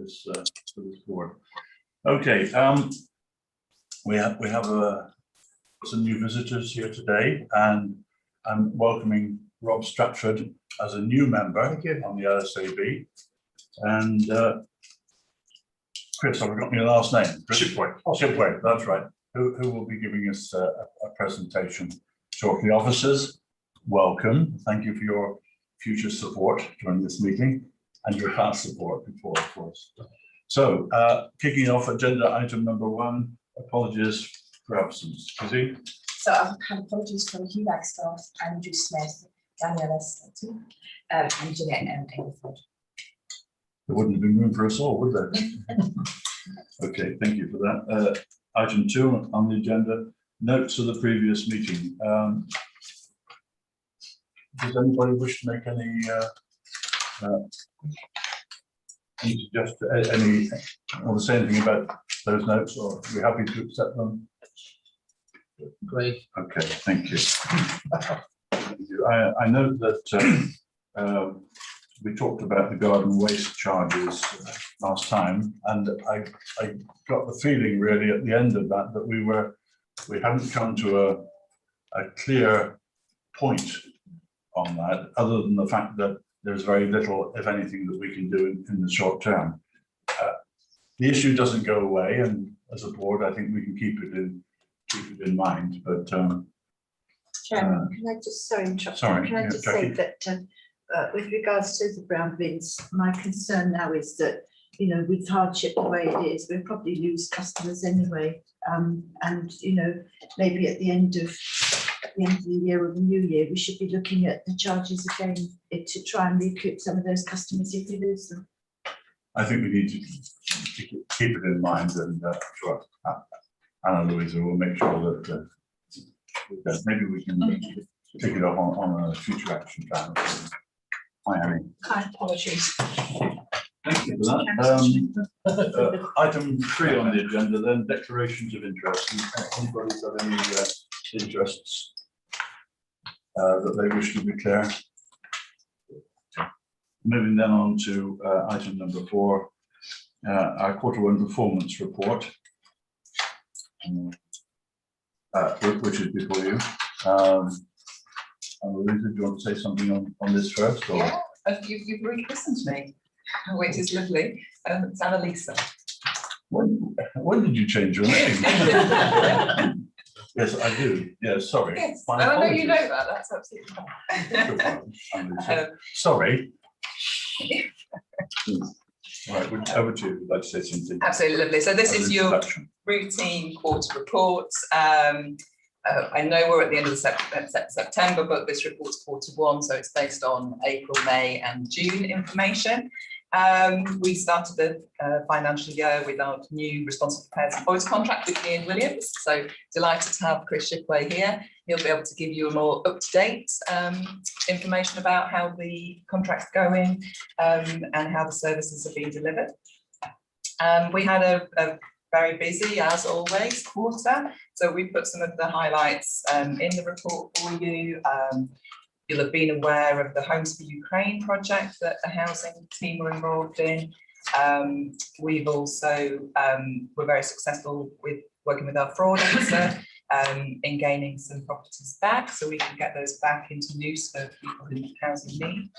this board. Okay, we have some new visitors here today, and I'm welcoming Rob Stratford as a new member on the LSAB, and Chris, I've forgotten your last name. Shipway, that's right. Who will be giving us a presentation shortly. Officers, welcome. Thank you for your future support during this meeting and your past support before, of course. So, kicking off agenda item number 1, apologies for absence. Izzy? So I've had apologies from Hugh Wagstaff, Andrew Smith, Danielle Eston, and Jeanette Engelford. There wouldn't have been room for us all, would there? Okay, thank you for that. Item 2 on the agenda, notes of the previous meeting. Does anybody wish to make any want to say anything about those notes, or are we happy to accept them? Great. Okay, thank you. I note that we talked about the garden waste charges last time, and I got the feeling really at the end of that we hadn't come to a clear point on that, other than the fact that there's very little, if anything, that we can do in the short term. The issue doesn't go away, and as a board, I think we can keep it in mind. But Chairman, can I just interrupt? Sorry, can I just say that with regards to the brown bins, my concern now is that, you know, with hardship the way it is, we'll probably lose customers anyway. And you know, maybe at the end of the year or the new year, we should be looking at the charges again to try and recoup some of those customers if we lose them. I think we need to keep it in mind, and sure, Anna Louisa will make sure that maybe we can take it up on a future action plan. Hi, Annie. Hi, apologies. Thank you for that. Item 3 on the agenda, then, declarations of interest. Anybody got any interests that they wish to declare? Moving then on to item number 4, our Q1 performance report, which is before you. Louisa, do you want to say something on this first? Or? Yeah, you've really listened to me, which is lovely. It's Annalisa. When did you change your name? Yes, I do. Yes, sorry. Yes, I know you know that. That's absolutely fine. Sorry. Right, over to you. Would like to say something? Absolutely lovely. So this is your routine quarter report. I know we're at the end of September, but this report's Q1, so it's based on April, May and June information. We started the financial year with our new responsible repairs and voids contract with Ian Williams. So delighted to have Chris Shipway here. He'll be able to give you a more up-to-date information about how the contract's going and how the services are being delivered. We had a very busy, as always, quarter. So we put some of the highlights in the report for you. You'll have been aware of the Homes for Ukraine project that the housing team were involved in. We've also were very successful with working with our fraud officer in gaining some properties back, so we can get those back into use for people in housing need.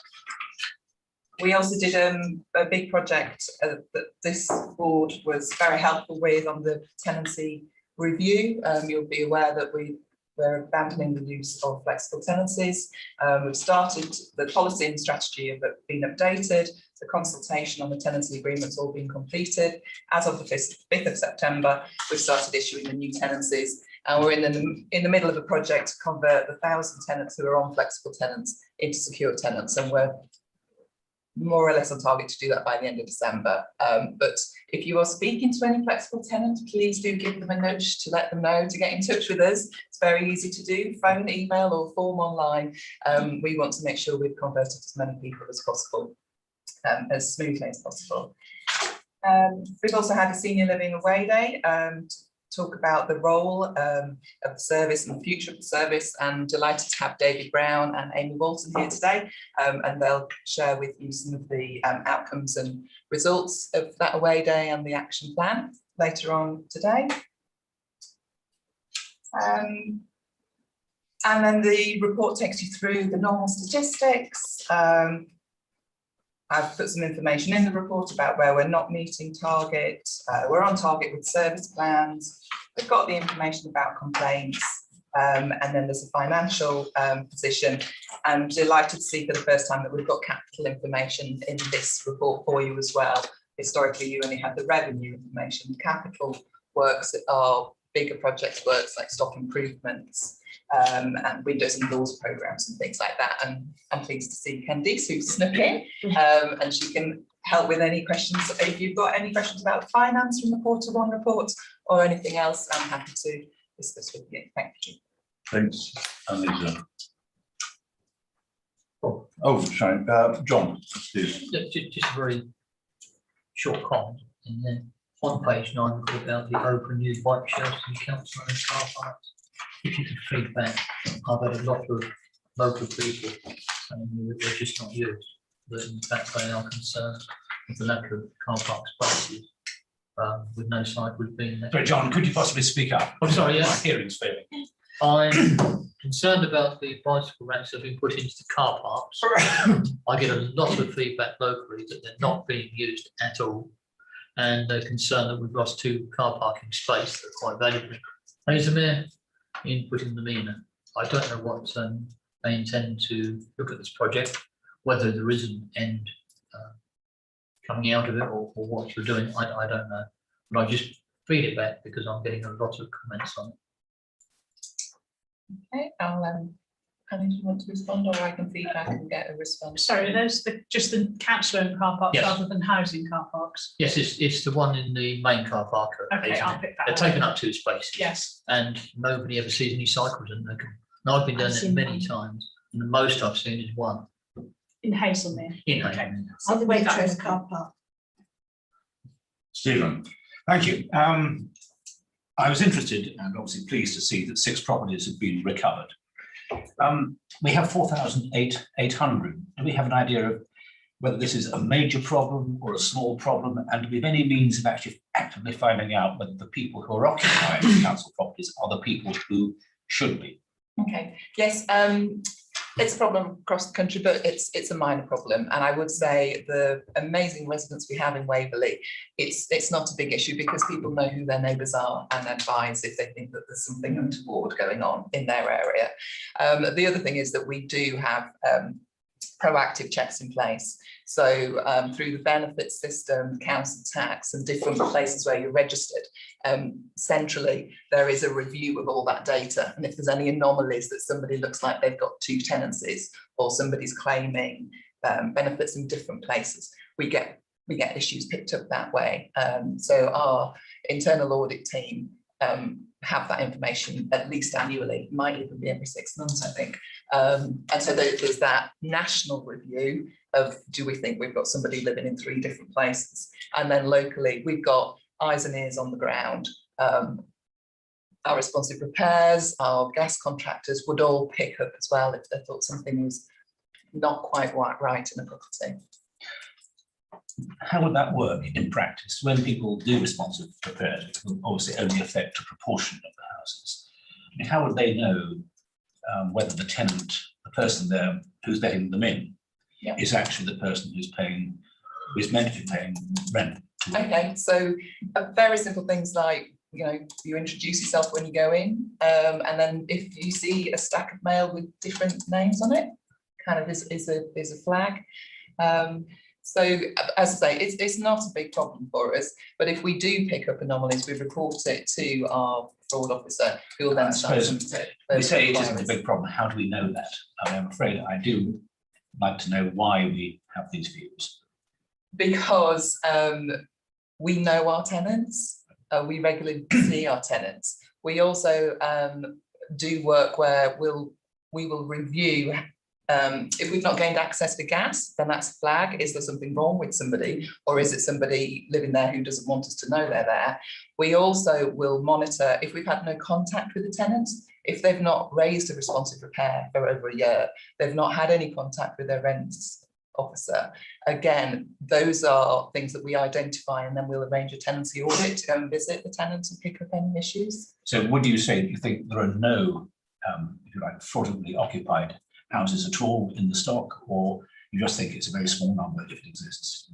We also did a big project that this board was very helpful with on the tenancy review. You'll be aware that we're abandoning the use of flexible tenancies. We've started the policy and strategy have been updated. The consultation on the tenancy agreements all been completed. As of the 5th of September, we've started issuing the new tenancies, and we're in the middle of a project to convert the 1,000 tenants who are on flexible tenants into secure tenants, and we're more or less on target to do that by the end of December. But if you are speaking to any flexible tenants, please do give them a nudge to let them know to get in touch with us. It's very easy to do, phone, email or form online. We want to make sure we've converted as many people as possible, as smoothly as possible. We've also had a senior living away day talk about the role of the service and the future of the service. I'm delighted to have David Brown and Amy Walton here today, and they'll share with you some of the outcomes and results of that away day and the action plan later on today. And then the report takes you through the normal statistics. I've put some information in the report about where we're not meeting targets. We're on target with service plans. We've got the information about complaints. And then there's a financial position. I'm delighted to see for the first time that we've got capital information in this report for you as well. Historically, you only had the revenue information. Capital works are bigger project works like stock improvements, and windows and doors programs and things like that. And I'm pleased to see Candice, who's snuck in, and she can help with any questions. If you've got any questions about finance from the Q1 report or anything else, I'm happy to discuss with you. Thank you. Thanks, Lisa. Oh, sorry, John, please. Just a very short comment. And then on page 9, we've got about the open new bike shelters and council and car parks. If you could feedback, I've had a lot of local people saying that they're just not used, that in fact they are concerned with the lack of car park spaces with no site would be. Sorry, John, could you possibly speak up? I'm sorry, My yes. hearing's failing. I'm concerned about the bicycle racks that have been put into the car parks. I get a lot of feedback locally that they're not being used at all. And they're concerned that we've lost 2 car parking spaces that are quite valuable. Mayor, in putting them in, I don't know what they intend to look at this project, whether there is an end coming out of it or what you're doing, I don't know. But I just feed it back because I'm getting a lot of comments on it. Okay, I'll Annie, do you want to respond, or I can feedback and get a response? Sorry, those just the council-owned car parks Yes. rather than housing car parks. Yes, it's the one in the main car park. Okay, isn't I'll it? pick that They're up. taking up 2 spaces. Yes. And nobody ever sees any cycles in them. And I've been doing I've it seen many one. times, and the most I've seen is 1 In Hazelmere. in Okay. Hayden. On the Leave that Waitrose with me. car park. Stephen. Thank you. I was interested and obviously pleased to see that 6 properties have been recovered. We have 4,800. Do we have an idea of whether this is a major problem or a small problem? And do we have any means of actually actively finding out whether the people who are occupying the council properties are the people who should be? Okay, yes, it's a problem across the country, but it's a minor problem. And I would say the amazing residents we have in Waverley, it's not a big issue because people know who their neighbours are and advise if they think that there's something untoward going on in their area. The other thing is that we do have proactive checks in place. So through the benefits system, council tax and different places where you're registered, centrally, there is a review of all that data. And if there's any anomalies that somebody looks like they've got 2 tenancies or somebody's claiming benefits in different places, we get issues picked up that way. So our internal audit team have that information at least annually, might even be every 6 months, I think. And so there's that national review of, do we think we've got somebody living in 3 different places? And then locally, we've got eyes and ears on the ground. Our responsive repairs, our gas contractors would all pick up as well if they thought something was not quite right in a property. How would that work in practice? When people do responsive repairs, it will obviously only affect a proportion of the houses. I mean, how would they know whether the tenant, the person there who's letting them in, is actually the person who's meant to be paying rent? Okay, so very simple things like, you introduce yourself when you go in, and then if you see a stack of mail with different names on it, kind of is a flag. So as I say, it's not a big problem for us, but if we do pick up anomalies, we report it to our fraud officer, who will then start to. We say it isn't a big problem. How do we know that? I'm afraid I do like to know why we have these views. Because we know our tenants, we regularly see our tenants. We also do work where we will review If we've not gained access to gas, then that's a flag. Is there something wrong with somebody, or is it somebody living there who doesn't want us to know they're there? We also will monitor if we've had no contact with the tenants, if they've not raised a responsive repair for over a year, they've not had any contact with their rents officer. Again, those are things that we identify, and then we'll arrange a tenancy audit to go and visit the tenants and pick up any issues. So would you say that you think there are no, if you like, fraudulently occupied houses at all in the stock, or you just think it's a very small number if it exists?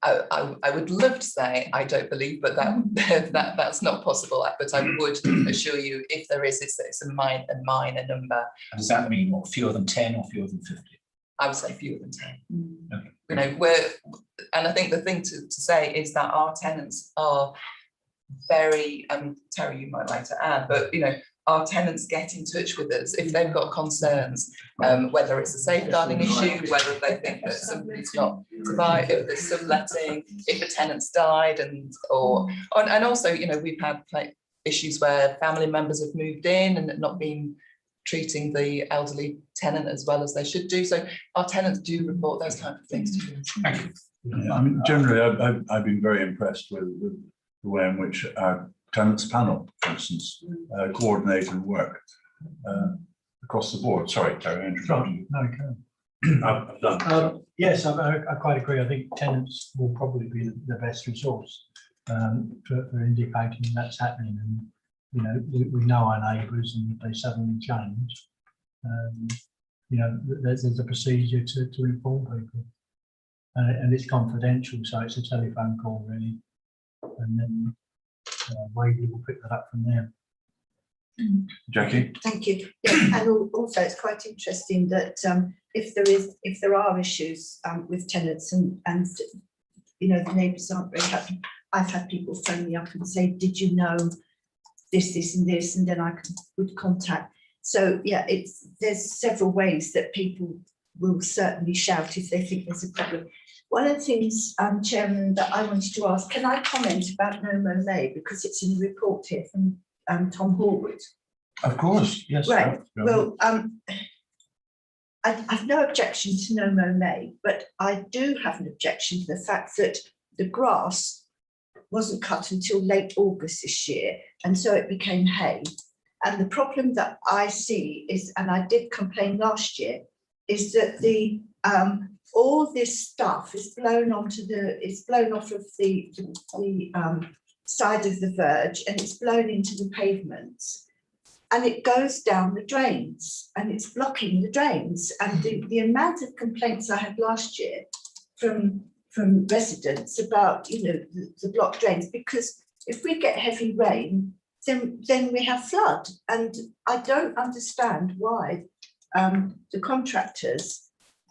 I would love to say I don't believe, but that's not possible. But I would assure you, if there is, it's a minor number. And does that mean what, fewer than 10 or fewer than 50? I would say fewer than 10. Okay. You know, and I think the thing to say is that our tenants are very, Terry, you might like to add, but you know, our tenants get in touch with us if they've got concerns, whether it's a safeguarding issue, whether they think that somebody's not survived, if there's subletting, if a tenant's died, and also, you know, we've had like issues where family members have moved in and not been treating the elderly tenant as well as they should do. So our tenants do report those type of things to us. Thank you. Yeah, I mean, generally, I've been very impressed with the way in which our tenants panel, for instance, coordinate and work across the board. Sorry, Terry, I interrupted you. No, you I've done. yes, I quite agree. I think tenants will probably be the best resource for indicating that's happening. And you know, we know our neighbours, and if they suddenly change, you know, there's a procedure to inform people, and it's confidential, so it's a telephone call really, and then Wadey will pick that up from there. Jackie? Thank you. Yeah, and also it's quite interesting that if there are issues with tenants and you know, the neighbours aren't very happy, I've had people phone me up and say, did you know this and this, and then I would contact. So yeah, there's several ways that people will certainly shout if they think there's a problem. One of the things, Chairman, that I wanted to ask, can I comment about No Mo May, because it's in the report here from Tom Horwood? Of course, yes. Right. Go Well, I've no objection to No Mo May, but I do have an objection to the fact that the grass wasn't cut until late August this year, and so it became hay. And the problem that I see is, and I did complain last year, is that the all this stuff is blown off of the side of the verge, and it's blown into the pavements, and it goes down the drains, and it's blocking the drains. And the amount of complaints I had last year from residents about, you know, the blocked drains, because if we get heavy rain, then we have flood. And I don't understand why the contractors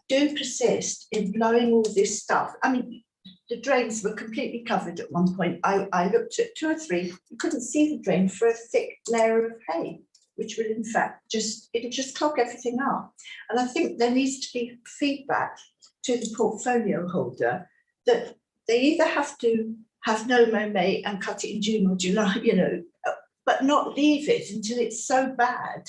do persist in blowing all this stuff. I mean, the drains were completely covered at one point. I looked at 2 or 3, you couldn't see the drain for a thick layer of hay, which would in fact it'll just clog everything up. And I think there needs to be feedback to the portfolio holder that they either have to have No Mo May and cut it in June or July, you know, but not leave it until it's so bad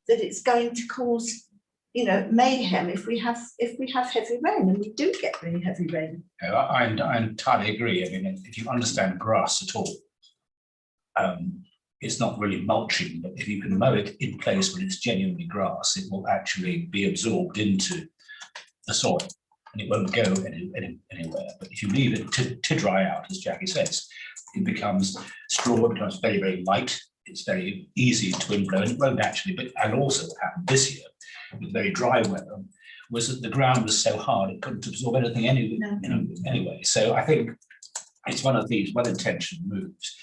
that it's going to cause, you know, mayhem if we have heavy rain, and we do get really heavy rain. I entirely agree. I mean, if you understand grass at all, it's not really mulching, but if you can mow it in place when it's genuinely grass, it will actually be absorbed into the soil and it won't go anywhere. But if you leave it to dry out, as Jackie says, it becomes straw, it becomes very, very light. It's very easy to wind blow, and it won't actually, and also what happened this year with very dry weather was that the ground was so hard it couldn't absorb anything anyway. So I think it's one of these well-intentioned moves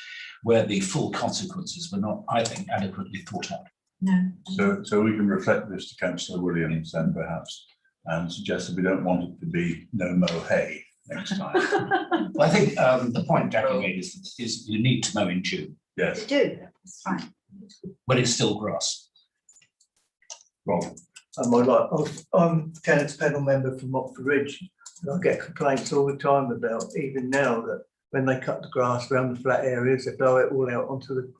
where the full consequences were not, I think, adequately thought out. No. So we can reflect this to Councillor Williams then perhaps, and suggest that we don't want it to be no mow hay next time. Well, I think the point Jackie made is you need to mow in June. Yes. They do, that's fine. When it's still grass. Rob. I'm tenants panel member from Oxford Ridge, and I get complaints all the time about, even now, that when they cut the grass around the flat areas, they blow it all out onto the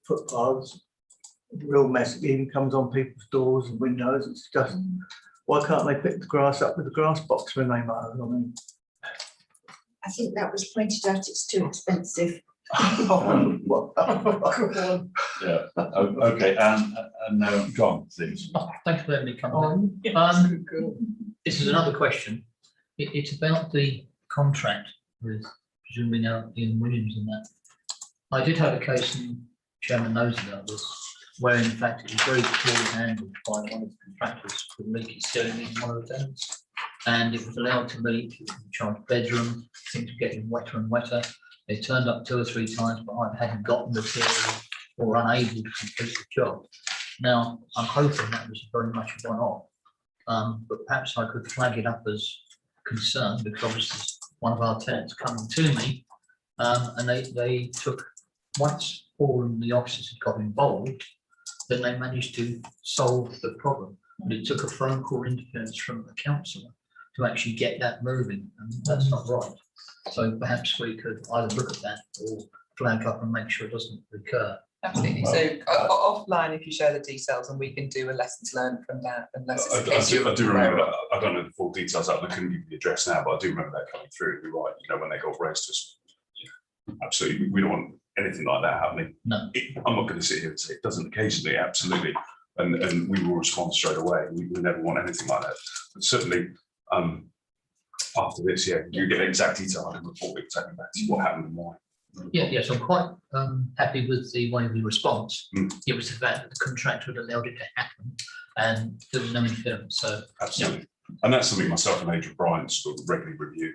footpaths. Real mess. It even comes on people's doors and windows. It's just why can't they pick the grass up with the grass box when they mow? I mean, I think that was pointed out, it's too expensive. Yeah, okay, and now John, please. Thanks for letting me come in. This is another question. It's about the contract with presumably now Ian Williams and that. I did have a case, and Chairman knows about this, where in fact it was very poorly handled by one of the contractors with leaky ceiling in one of the tenants. And it was allowed to leak, it was in charge bedroom, things were getting wetter and wetter. They turned up 2 or 3 times, but I hadn't got the material or unable to complete the job. Now, I'm hoping that was very much a one-off, but perhaps I could flag it up as concern, because obviously one of our tenants coming to me, and they took, once all of the officers had got involved, then they managed to solve the problem. But it took a phone call interference from the councillor to actually get that moving, and that's not right. So perhaps we could either look at that or flag up and make sure it doesn't recur. Absolutely. So offline, if you share the details, and we can do a lessons learned from that. Unless it's a case I do remember that. I don't know the full details out. I couldn't give you the address now, but I do remember that coming through. You're right. You know, when they got raised to us, absolutely, we don't want anything like that happening. No. I'm not going to sit here and say it doesn't occasionally. Absolutely, and we will respond straight away. We never want anything like that. But certainly, after this, yeah, you get exact detail. I can report exactly back to you what happened and why. Yes, I'm quite happy with the way of the response. It was the fact that the contractor had allowed it to happen and there was no interference. So absolutely, and that's something myself and Adrian Bryant sort of regularly review.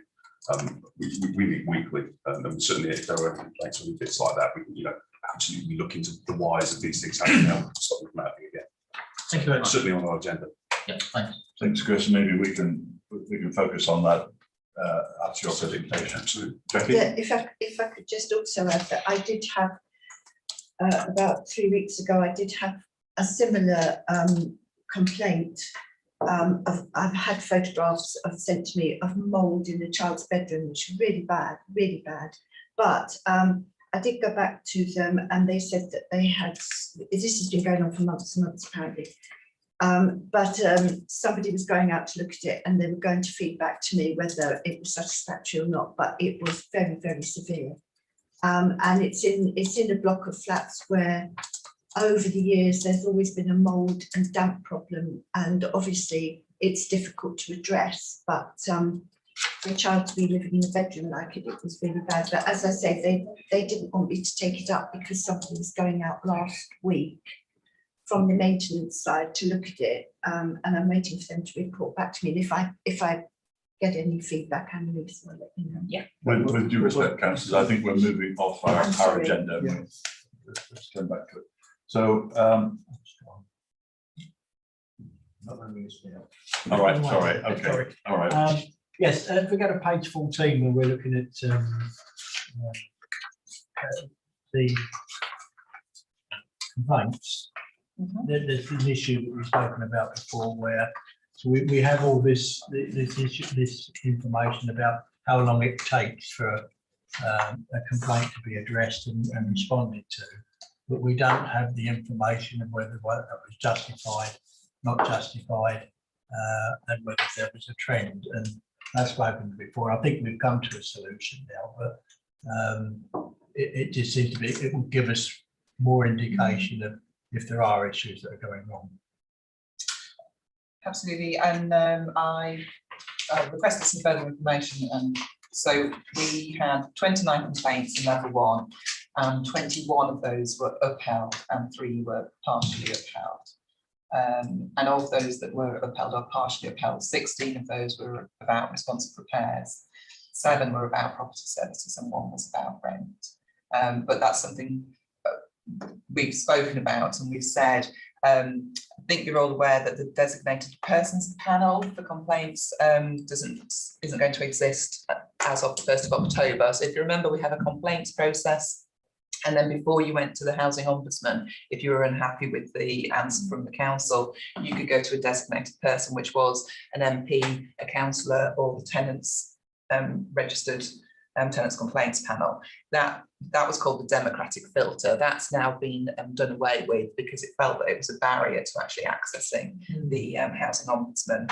We meet weekly, and certainly if there are complaints or bits like that, we can, absolutely look into the whys of these things happening now and stop them from happening again. Thank you very much. Certainly on our agenda. Yeah, thanks. Thanks, Chris. Maybe we can focus on that after your presentation. Absolutely. Jackie? Yeah, if I could just also add that I did have, about 3 weeks ago, I did have a similar complaint. I've had photographs sent to me of mould in the child's bedroom, which is really bad, really bad. But I did go back to them and they said that they had, this has been going on for months and months apparently. But somebody was going out to look at it and they were going to feed back to me whether it was satisfactory or not, but it was very, very severe. And it's in a block of flats where over the years there's always been a mould and damp problem, and obviously it's difficult to address, but for a child to be living in a bedroom like it was really bad. But as I say, they didn't want me to take it up because somebody was going out last week from the maintenance side to look at it, and I'm waiting for them to report back to me. And if I get any feedback, Annalise will let you know. Yeah. With due respect, councillors, I think we're moving off our sorry. agenda. Yeah. Let's come back to it. So, all right, sorry, okay, all right. Yes, if we go to page 14, where we're looking at the complaints, there's an issue that we've spoken about before, where so we have all this information about how long it takes for a complaint to be addressed and responded to, but we don't have the information of whether that was justified, not justified, and whether there was a trend. And I've spoken before. I think we've come to a solution now, but it just seems to be, it will give us more indication of if there are issues that are going wrong. Absolutely, and I requested some further information, and so we had 29 complaints in level 1, and 21 of those were upheld and 3 were partially upheld. And of those that were upheld or partially upheld, 16 of those were about responsive repairs, 7 were about property services, and 1 was about rent. But that's something we've spoken about, and we've said, I think you're all aware that the designated persons panel for complaints isn't going to exist as of the 1st of October. So if you remember, we have a complaints process, and then before you went to the Housing Ombudsman, if you were unhappy with the answer from the council, you could go to a designated person, which was an MP, a councillor, or the tenant's registered tenants complaints panel. That was called the democratic filter. That's now been done away with because it felt that it was a barrier to actually accessing the housing ombudsman.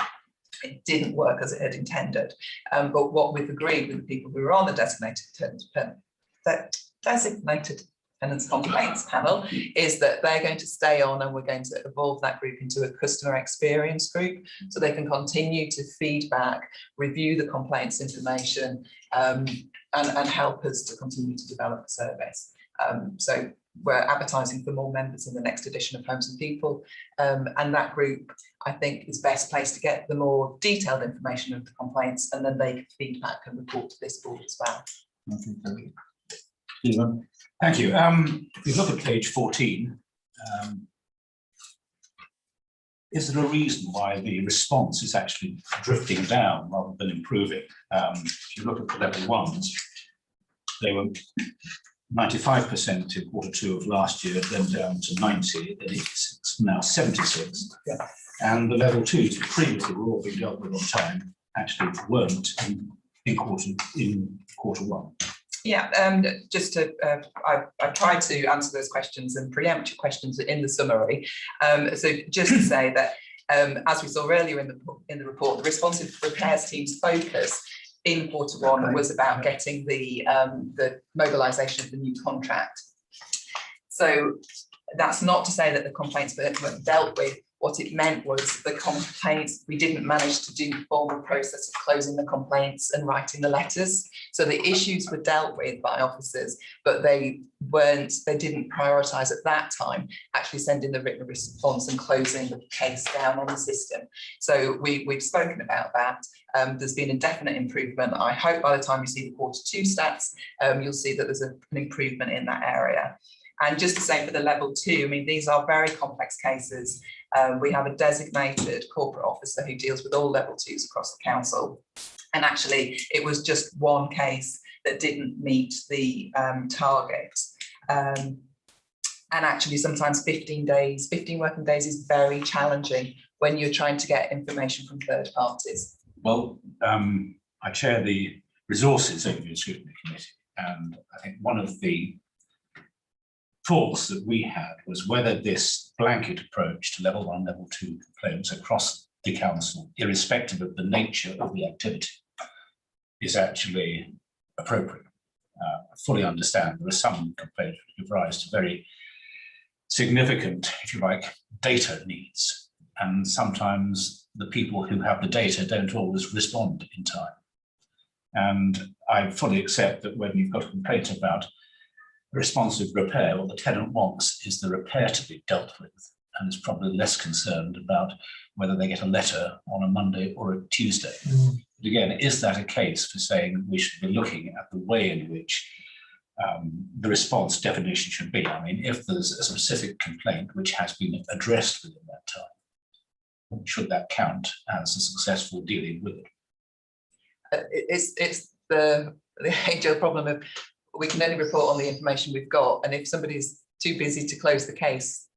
It didn't work as it had intended. But what we've agreed with the people who were on the designated tenants complaints panel is that they're going to stay on, and we're going to evolve that group into a customer experience group so they can continue to feedback, review the complaints information, and help us to continue to develop the service. So we're advertising for more members in the next edition of Homes and People, and that group, I think, is best placed to get the more detailed information of the complaints, and then they can feedback and report to this board as well. Stephen. Thank you. If you look at page 14, is there a reason why the response is actually drifting down rather than improving? If you look at the level ones, they were 95% in Q2 of last year, then down to 90, then it's now 76. Yeah. And the level twos that previously were all being dealt with on time actually weren't in quarter one. Yeah, just to, I tried to answer those questions and preempt your questions in the summary. So just to say that, as we saw earlier in the report, the responsive repairs team's focus in quarter one was about getting the mobilisation of the new contract. So that's not to say that the complaints weren't dealt with. What it meant was the complaints, we didn't manage to do the formal process of closing the complaints and writing the letters. So the issues were dealt with by officers, but they didn't prioritise at that time actually sending the written response and closing the case down on the system. So we've spoken about that. There's been a definite improvement. I hope by the time you see the Q2 stats, you'll see that there's an improvement in that area. And just to say for the level two, I mean, these are very complex cases. We have a designated corporate officer who deals with all level twos across the council. And actually, it was just one case that didn't meet the target. And actually, sometimes 15 working days is very challenging when you're trying to get information from third parties. Well, I chair the Resources Overview Scrutiny Committee, and I think one of the thoughts that we had was whether this blanket approach to level 1, level 2 complaints across the council, irrespective of the nature of the activity, is actually appropriate. I fully understand there are some complaints that give rise to very significant, if you like, data needs, and sometimes the people who have the data don't always respond in time. And I fully accept that when you've got a complaint about responsive repair, what the tenant wants is the repair to be dealt with, and is probably less concerned about whether they get a letter on a Monday or a Tuesday. But again, is that a case for saying we should be looking at the way in which the response definition should be? I mean, if there's a specific complaint which has been addressed within that time, should that count as a successful dealing with it? It's the age-old problem of we can only report on the information we've got, and if somebody's too busy to close the case,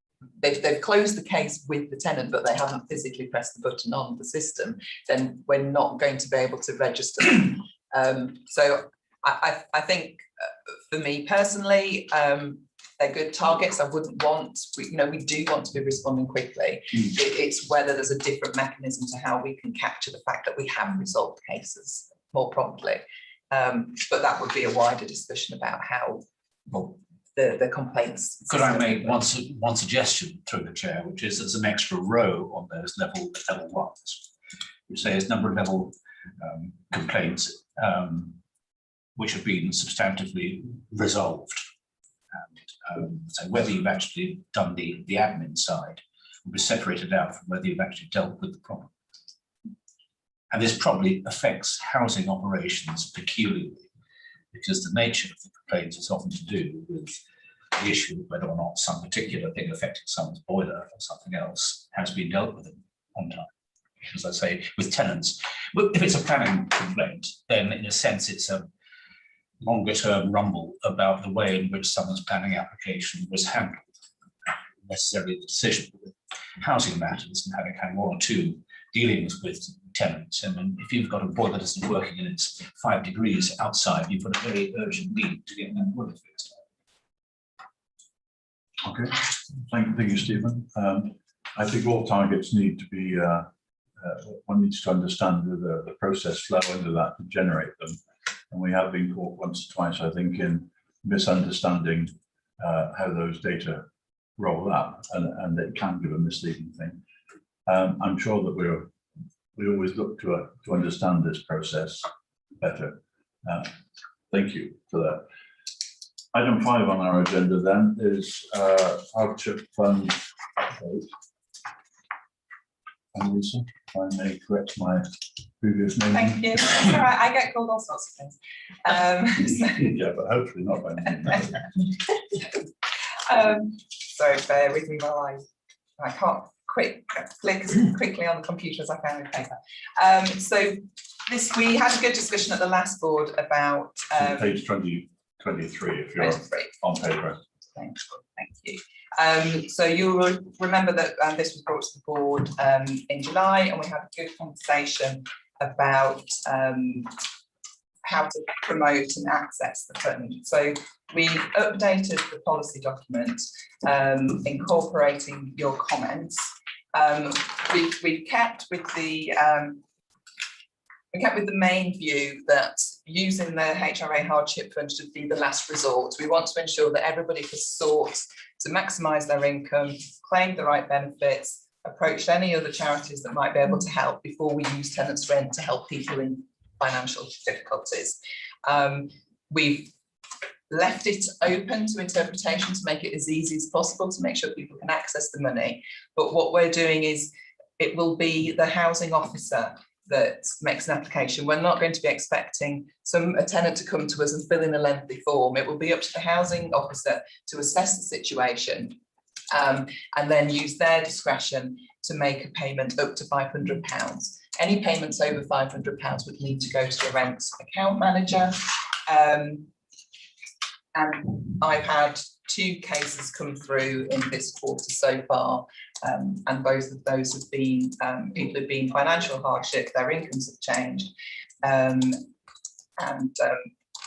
they've closed the case with the tenant, but they haven't physically pressed the button on the system, then we're not going to be able to register them. So I think for me personally, they're good targets. I wouldn't want, we do want to be responding quickly. It's whether there's a different mechanism to how we can capture the fact that we have resolved cases more promptly. But that would be a wider discussion about how the complaints. Could I make one suggestion through the chair, which is there's an extra row on those level ones, which says number of level complaints which have been substantively resolved. And so whether you've actually done the admin side will be separated out from whether you've actually dealt with the problem. And this probably affects housing operations peculiarly, because the nature of the complaints is often to do with the issue of whether or not some particular thing affecting someone's boiler or something else has been dealt with on time. As I say, with tenants, if it's a planning complaint, then in a sense it's a longer term rumble about the way in which someone's planning application was handled, necessarily the decision with housing matters and having one or two dealings with tenants. I mean, if you've got a boiler that isn't working and it's 5 degrees outside, you've got a very urgent need to get that boiler fixed. Okay, thank you, Stephen. I think all targets need to be, one needs to understand the process flow into that to generate them. And we have been caught once or twice, I think, in misunderstanding how those data roll up, and it can give a misleading thing. I'm sure that we always look to understand this process better. Thank you for that. Item 5 on our agenda then is hardship fund update. And Lisa, if I may correct my previous name. Thank you. It's all right, I get called all sorts of things. Yeah, but hopefully not by me. So bear with me while I can't click as quickly on the computer as I can with paper. So we had a good discussion at the last board about Page 23, if you're 23. on paper. Thank you. So you will remember that this was brought to the board in July, and we had a good conversation about how to promote and access the fund. So we've updated the policy document, incorporating your comments. We've kept with the main view that using the HRA hardship fund should be the last resort. We want to ensure that everybody has sought to maximise their income, claim the right benefits, approach any other charities that might be able to help before we use tenants' rent to help people in financial difficulties. We've left it open to interpretation to make it as easy as possible to make sure people can access the money. But what we're doing is it will be the housing officer that makes an application. We're not going to be expecting a tenant to come to us and fill in a lengthy form. It will be up to the housing officer to assess the situation and then use their discretion to make a payment up to £500. Any payments over £500 would need to go to the rent account manager. And I've had 2 cases come through in this quarter so far, and both of those have been people who've been financial hardship, their incomes have changed, and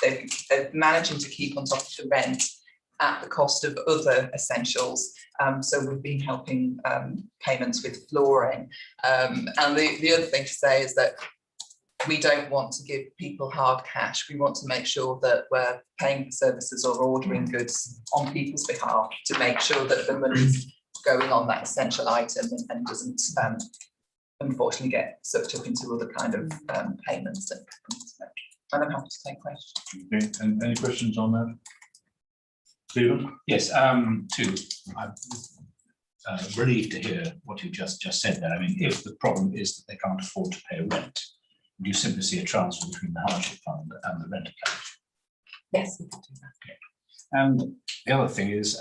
they're managing to keep on top of the rent at the cost of other essentials. So we've been helping payments with flooring. And the other thing to say is that we don't want to give people hard cash. We want to make sure that we're paying for services or ordering goods on people's behalf to make sure that the money's going on that essential item and doesn't unfortunately get sucked up into other kind of payments. And I'm happy to take questions. Okay. And any questions on that? Stephen? Yes, 2. I'm relieved to hear what you just said there. I mean, if the problem is that they can't afford to pay rent, do you simply see a transfer between the hardship fund and the rent account? Yes, we can do that. Okay. And the other thing is,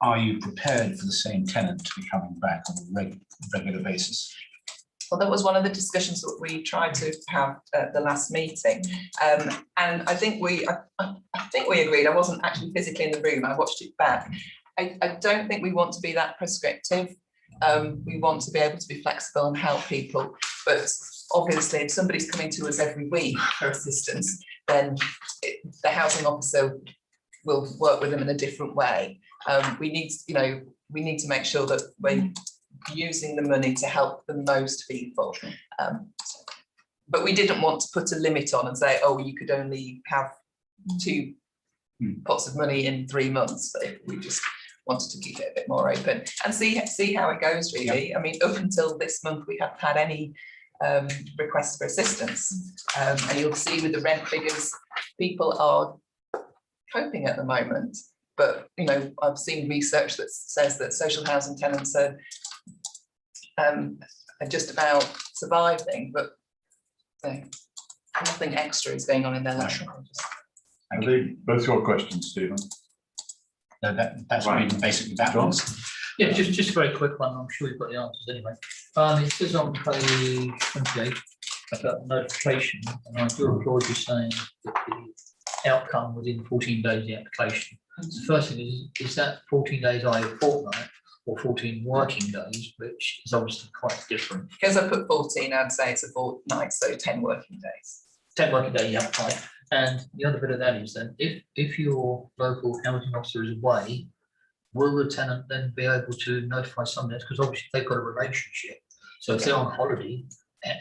are you prepared for the same tenant to be coming back on a regular basis? Well, that was one of the discussions that we tried to have at the last meeting, and I think we agreed. I wasn't actually physically in the room. I watched it back. I don't think we want to be that prescriptive. We want to be able to be flexible and help people, but obviously, if somebody's coming to us every week for assistance, then the housing officer will work with them in a different way. We need to make sure that we're using the money to help the most people. But we didn't want to put a limit on and say, oh, you could only have 2 pots of money in 3 months. So we just wanted to keep it a bit more open and see how it goes, really. I mean, up until this month, we haven't had any requests for assistance. And you'll see with the rent figures, people are coping at the moment. But, I've seen research that says that social housing tenants are just about surviving, but nothing extra is going on in their life. Are they both your questions, Stephen? No, that's right. Basically that John? was. Yeah, just a very quick one. I'm sure you've got the answers anyway. It says on page 28 about notification, and I do applaud you saying that the outcome within 14 days of the application. So the first thing is that 14 days, i.e. a fortnight, or 14 working days, which is obviously quite different. Because I put 14, I'd say it's a fortnight, so 10 working days. 10 working days, yeah, right. And the other bit of that is then, if your local housing officer is away, will the tenant then be able to notify someone else? Because obviously they've got a relationship. So if they're on holiday,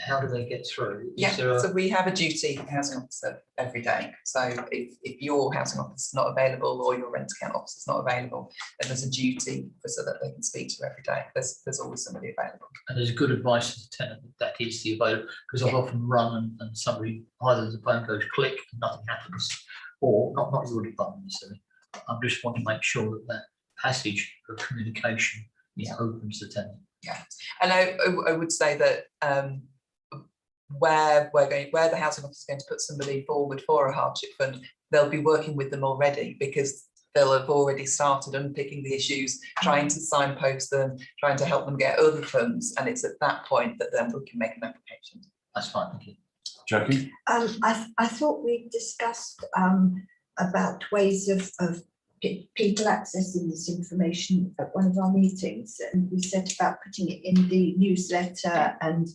how do they get through? Yeah, Is there a- so we have a duty housing officer every day. So if your housing officer is not available or your rent account officer is not available, then there's a duty so that they can speak to every day. There's always somebody available. And there's good advice to the tenant that is the available, because I've often run and somebody, either the phone goes click and nothing happens, or not your department necessarily. I'm just want to make sure that that passage of communication is open to the tenant. Yeah, and I would say that where the housing officer is going to put somebody forward for a hardship fund, they'll be working with them already because they'll have already started unpicking the issues, trying to signpost them, trying to help them get other funds, and it's at that point that then we can make an application. That's fine, thank you. Jackie? I thought we discussed about ways of people accessing this information at one of our meetings, and we said about putting it in the newsletter and,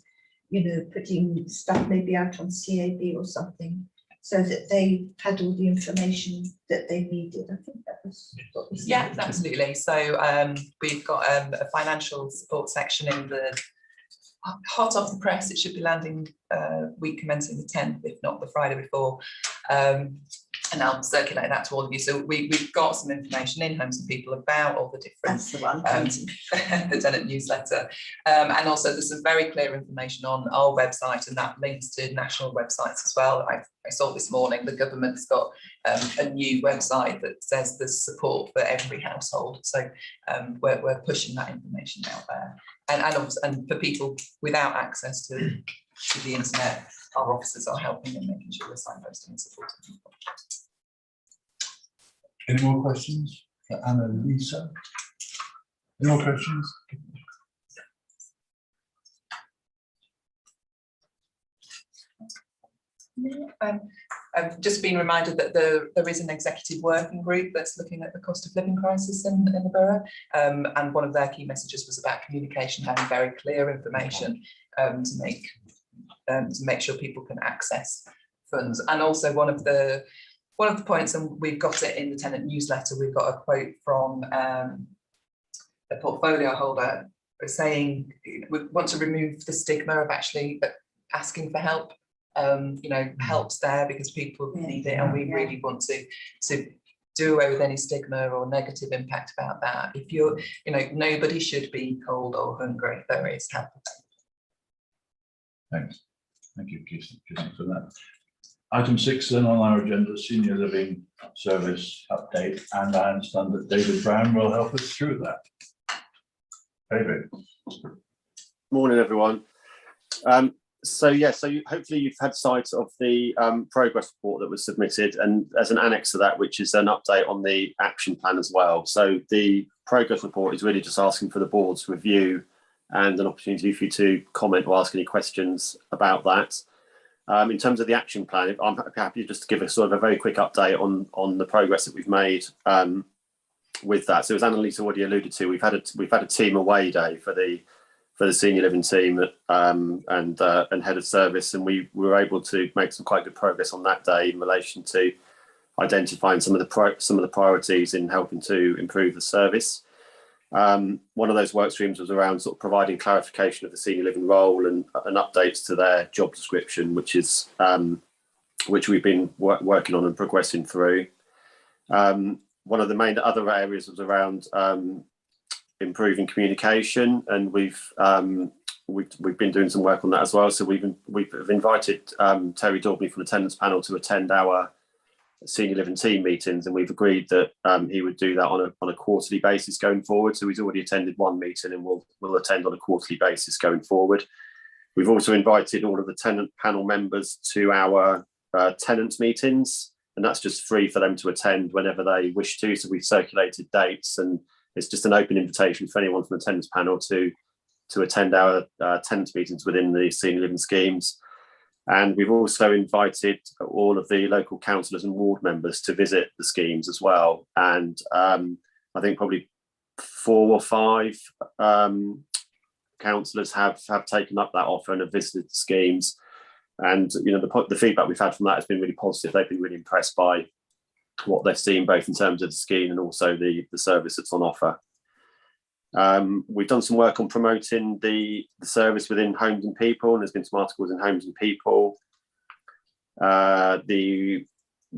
you know, putting stuff maybe out on CAB or something, so that they had all the information that they needed. I think that was what we said. Yeah, absolutely. So we've got a financial support section in the hot off the press. It should be landing week commencing the 10th, if not the Friday before. And I'll circulate that to all of you. So we've got some information in Homes and People about all the different, That's the one. the tenant newsletter. And also there's some very clear information on our website, and that links to national websites as well. I saw this morning, the government's got a new website that says there's support for every household. So we're pushing that information out there. And for people without access to the internet, our officers are helping and making sure we're signposting and supporting people. Any more questions for Anna Lisa? Any more questions? I've just been reminded that there is an executive working group that's looking at the cost of living crisis in the borough, and one of their key messages was about communication, having very clear information to make sure people can access funds. And also one of the points, and we've got it in the tenant newsletter, we've got a quote from a portfolio holder saying we want to remove the stigma of actually asking for help. You know, help's there because people need it, and we really want to do away with any stigma or negative impact about that. If you're, you know, nobody should be cold or hungry. There is help. Thanks. Thank you, Kirsten, for that. Item 6 then on our agenda, senior living service update, and I understand that David Brown will help us through that. David. Morning, everyone. So hopefully you've had sight of the progress report that was submitted, and as an annex to that, which is an update on the action plan as well. So the progress report is really just asking for the board's review and an opportunity for you to comment or ask any questions about that. In terms of the action plan, I'm happy just to give a sort of a very quick update on the progress that we've made with that. So as Annalise already alluded to, we've had a team away day for the senior living team and head of service, and we were able to make some quite good progress on that day in relation to identifying some of the priorities in helping to improve the service. One of those work streams was around sort of providing clarification of the senior living role and updates to their job description, which we've been working on and progressing through. One of the main other areas was around improving communication, and we've been doing some work on that as well. So we've invited Terry Daubney from the tenants panel to attend our senior living team meetings, and we've agreed that he would do that on a quarterly basis going forward. So he's already attended one meeting, and will attend on a quarterly basis going forward. We've also invited all of the tenant panel members to our tenants meetings, and that's just free for them to attend whenever they wish to. So we've circulated dates, and it's just an open invitation for anyone from the tenants panel to attend our tenants meetings within the senior living schemes. And we've also invited all of the local councillors and ward members to visit the schemes as well. And I think probably 4 or 5 councillors have taken up that offer and have visited the schemes. And the feedback we've had from that has been really positive. They've been really impressed by what they've seen, both in terms of the scheme and also the service that's on offer. We've done some work on promoting the service within Homes and People, and there's been some articles in Homes and People.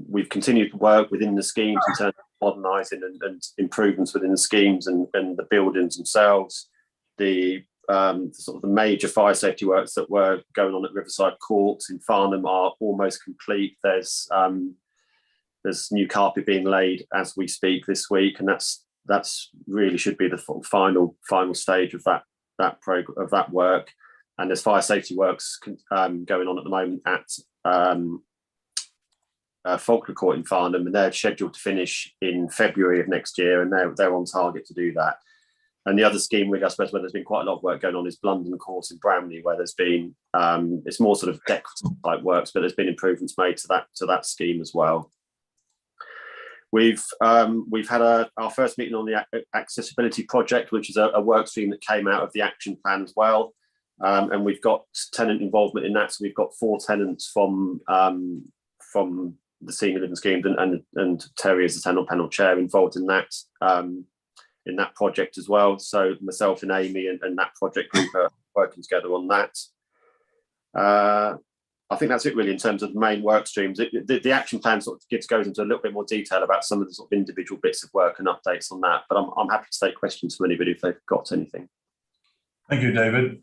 We've continued to work within the schemes in terms of modernising and improvements within the schemes and the buildings themselves. The sort of the major fire safety works that were going on at Riverside Court in Farnham are almost complete. There's new carpet being laid as we speak this week, and that's really should be the final stage of that program of that work. And there's fire safety works going on at the moment at Faulkner Court in Farnham, and they're scheduled to finish in February of next year, and they're on target to do that. And the other scheme, I suppose, where there's been quite a lot of work going on is Blunden Court in Bramley, where there's been it's more sort of decorative type works, but there's been improvements made to that scheme as well. We've had our first meeting on the accessibility project, which is a work stream that came out of the action plan as well, and we've got tenant involvement in that. So we've got 4 tenants from the senior living schemes, and Terry as the tenant panel chair involved in that project as well. So myself and Amy and that project group are working together on that. I think that's it really in terms of the main work streams. The action plan sort of goes into a little bit more detail about some of the sort of individual bits of work and updates on that. But I'm happy to take questions from anybody if they've got anything. Thank you, David.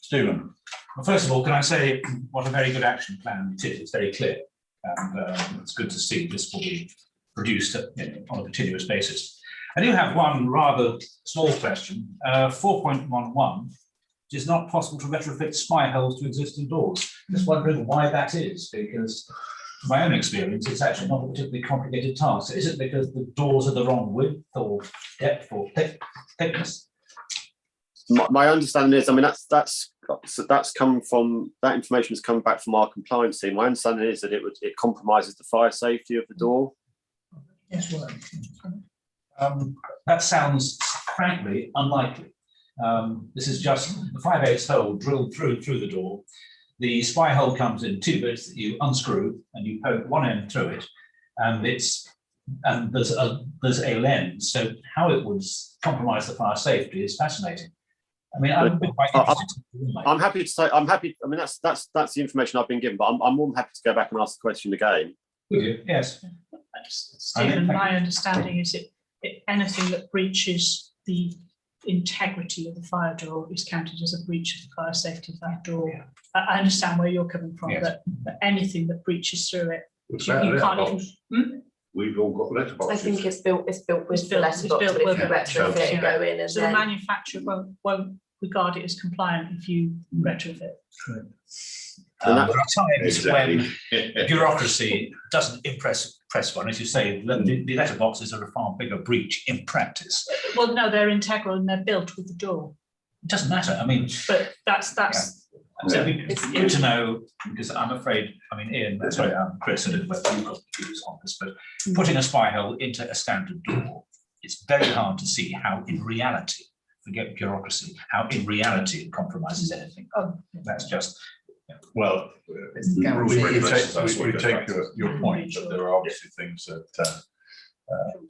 Stephen. Well, first of all, can I say what a very good action plan it is? It's very clear, and it's good to see this will be produced on a continuous basis. I do have one rather small question. 4.11. It is not possible to retrofit spy holes to existing doors. Just wondering why that is, because from my own experience, it's actually not a particularly complicated task. Is it because the doors are the wrong width or depth or thickness? My understanding is, I mean, that's come from, that information has come back from our compliance team. My understanding is that it compromises the fire safety of the door. Yes, well, that sounds frankly unlikely. This is just a 5/8 hole drilled through the door. The spy hole comes in 2 bits that you unscrew and you poke one end through it, and there's a lens. So how it would compromise the fire safety is fascinating. I mean, I'm quite interested. I'm happy to say, I mean, that's the information I've been given, but I'm more than happy to go back and ask the question again. Would you? Yes. Stephen, my understanding is anything that breaches the integrity of the fire door is counted as a breach of the fire safety of that door. I understand where you're coming from, Yes. but anything that breaches through it, What's you that, can't letterbox? even. We've all got letterboxes. I think it's built with the It's letterbox, built but if you with the retrofit it, letterbox, go in and So the then. manufacturer won't regard it as compliant if you retrofit. There are times Exactly. when bureaucracy doesn't impress one, as you say. The letterboxes are a far bigger breach in practice. Well, no, they're integral and they're built with the door, It doesn't matter. I mean, but that's. so it's good to know, because I'm afraid, I mean, Ian, sorry, Chris, I don't know whether you've got views on this, but putting a spy hole into a standard door, it's very hard to see how in reality, forget bureaucracy, how in reality it compromises anything. Oh. That's just, Well, It's we guaranteed. take your point, but there are obviously things that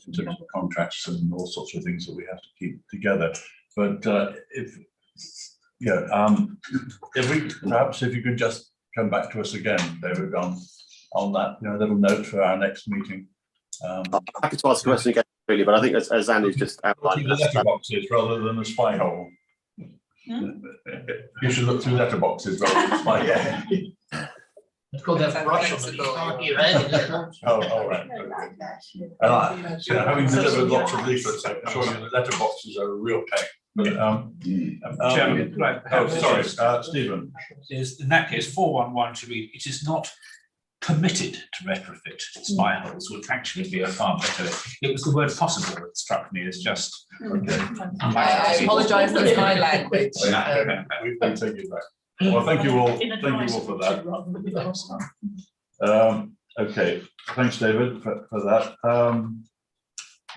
in terms of contracts and all sorts of things that we have to keep together. But if you could just come back to us again, David, on that, little note for our next meeting. I'm happy to ask a question again, really, but I think as Andy's just outlined, The letterboxes rather than the spy hole. You should look through letterboxes rather than spy hole. It's called that brush on the back of your head. Oh, all right. And having delivered lots of leaflets, I can assure you the letterboxes are a real pain. But, Chairman, could I have sorry, Stephen. is in that case 411 should be, it is not permitted to retrofit spy holes would actually be a far better. It was the word possible that struck me as just. Okay. I apologise, that's my language. We can take it back. Well, thank you all for that. Okay, thanks, David, for that.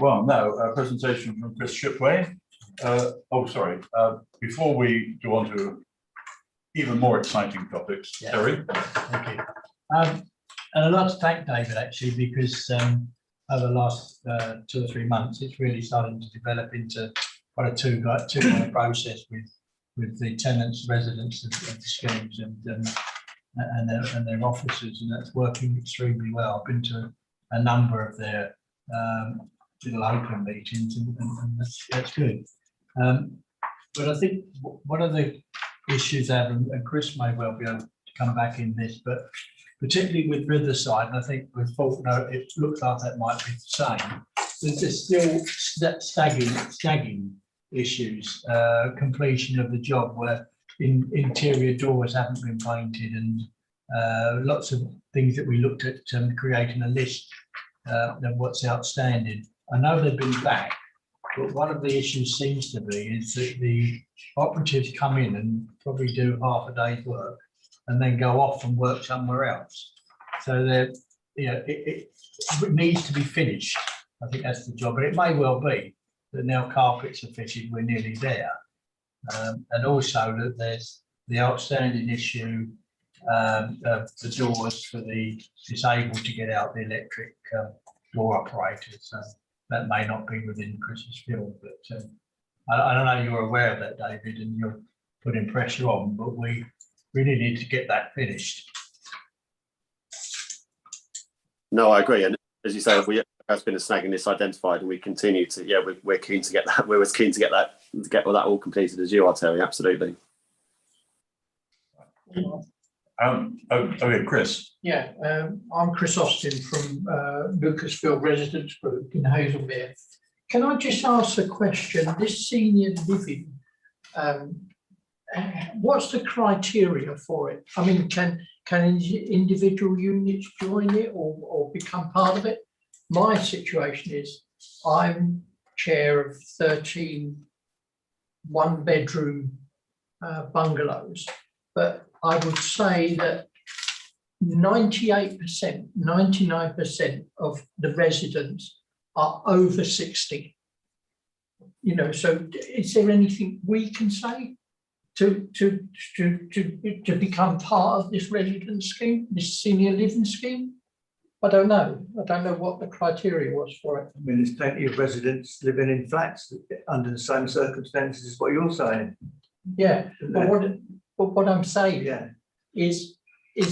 Well, now, a presentation from Chris Shipway. Before we go on to even more exciting topics, Yeah. Terry. Thank you. And I'd like to thank David actually, because over the last 2 or 3 months, it's really starting to develop into quite a two-way process with the tenants, residents of the schemes and their officers, and that's working extremely well. I've been to a number of their little open meetings, and that's good. But I think one of the issues, Adam, and Chris may well be able to come back in this, but particularly with Riverside, and I think with Faulkner, it looks like that might be the same. There's still snagging issues, completion of the job where interior doors haven't been painted, and lots of things that we looked at creating a list of what's outstanding. I know they've been back, but one of the issues seems to be is that the operatives come in and probably do half a day's work and then go off and work somewhere else. So they're, it needs to be finished. I think that's the job, but it may well be that now carpets are fitted, we're nearly there. And also that there's the outstanding issue of the doors for the disabled to get out, the electric door operators. So that may not be within Chris's field, but I don't know you're aware of that, David, and you're putting pressure on, but we really need to get that finished. No, I agree. And as you say, we has been a snagging list identified, and we continue to, we're keen to get that. We're as keen to get that all completed as you are, Terry. Absolutely. Okay, Chris. Yeah, I'm Chris Austin from Lucasfield Residents Group in Hazelmere. Can I just ask a question? This senior living, what's the criteria for it? I mean, can individual units join it or become part of it? My situation is I'm chair of 13 one-bedroom bungalows, but I would say that 98%, 99% of the residents are over 60. So is there anything we can say to become part of this residence scheme, this senior living scheme? I don't know. I don't know what the criteria was for it. I mean, there's plenty of residents living in flats under the same circumstances as what you're saying. Yeah, but what I'm saying is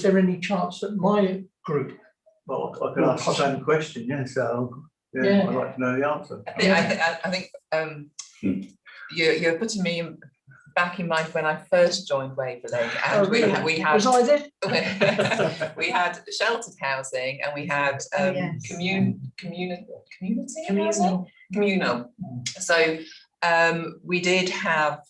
there any chance that my group? Well, I can ask the same question, so I'd like to know the answer. I think you're putting me back in mind when I first joined Waverley, and we had was I there? we had sheltered housing, and we had communal. So we did have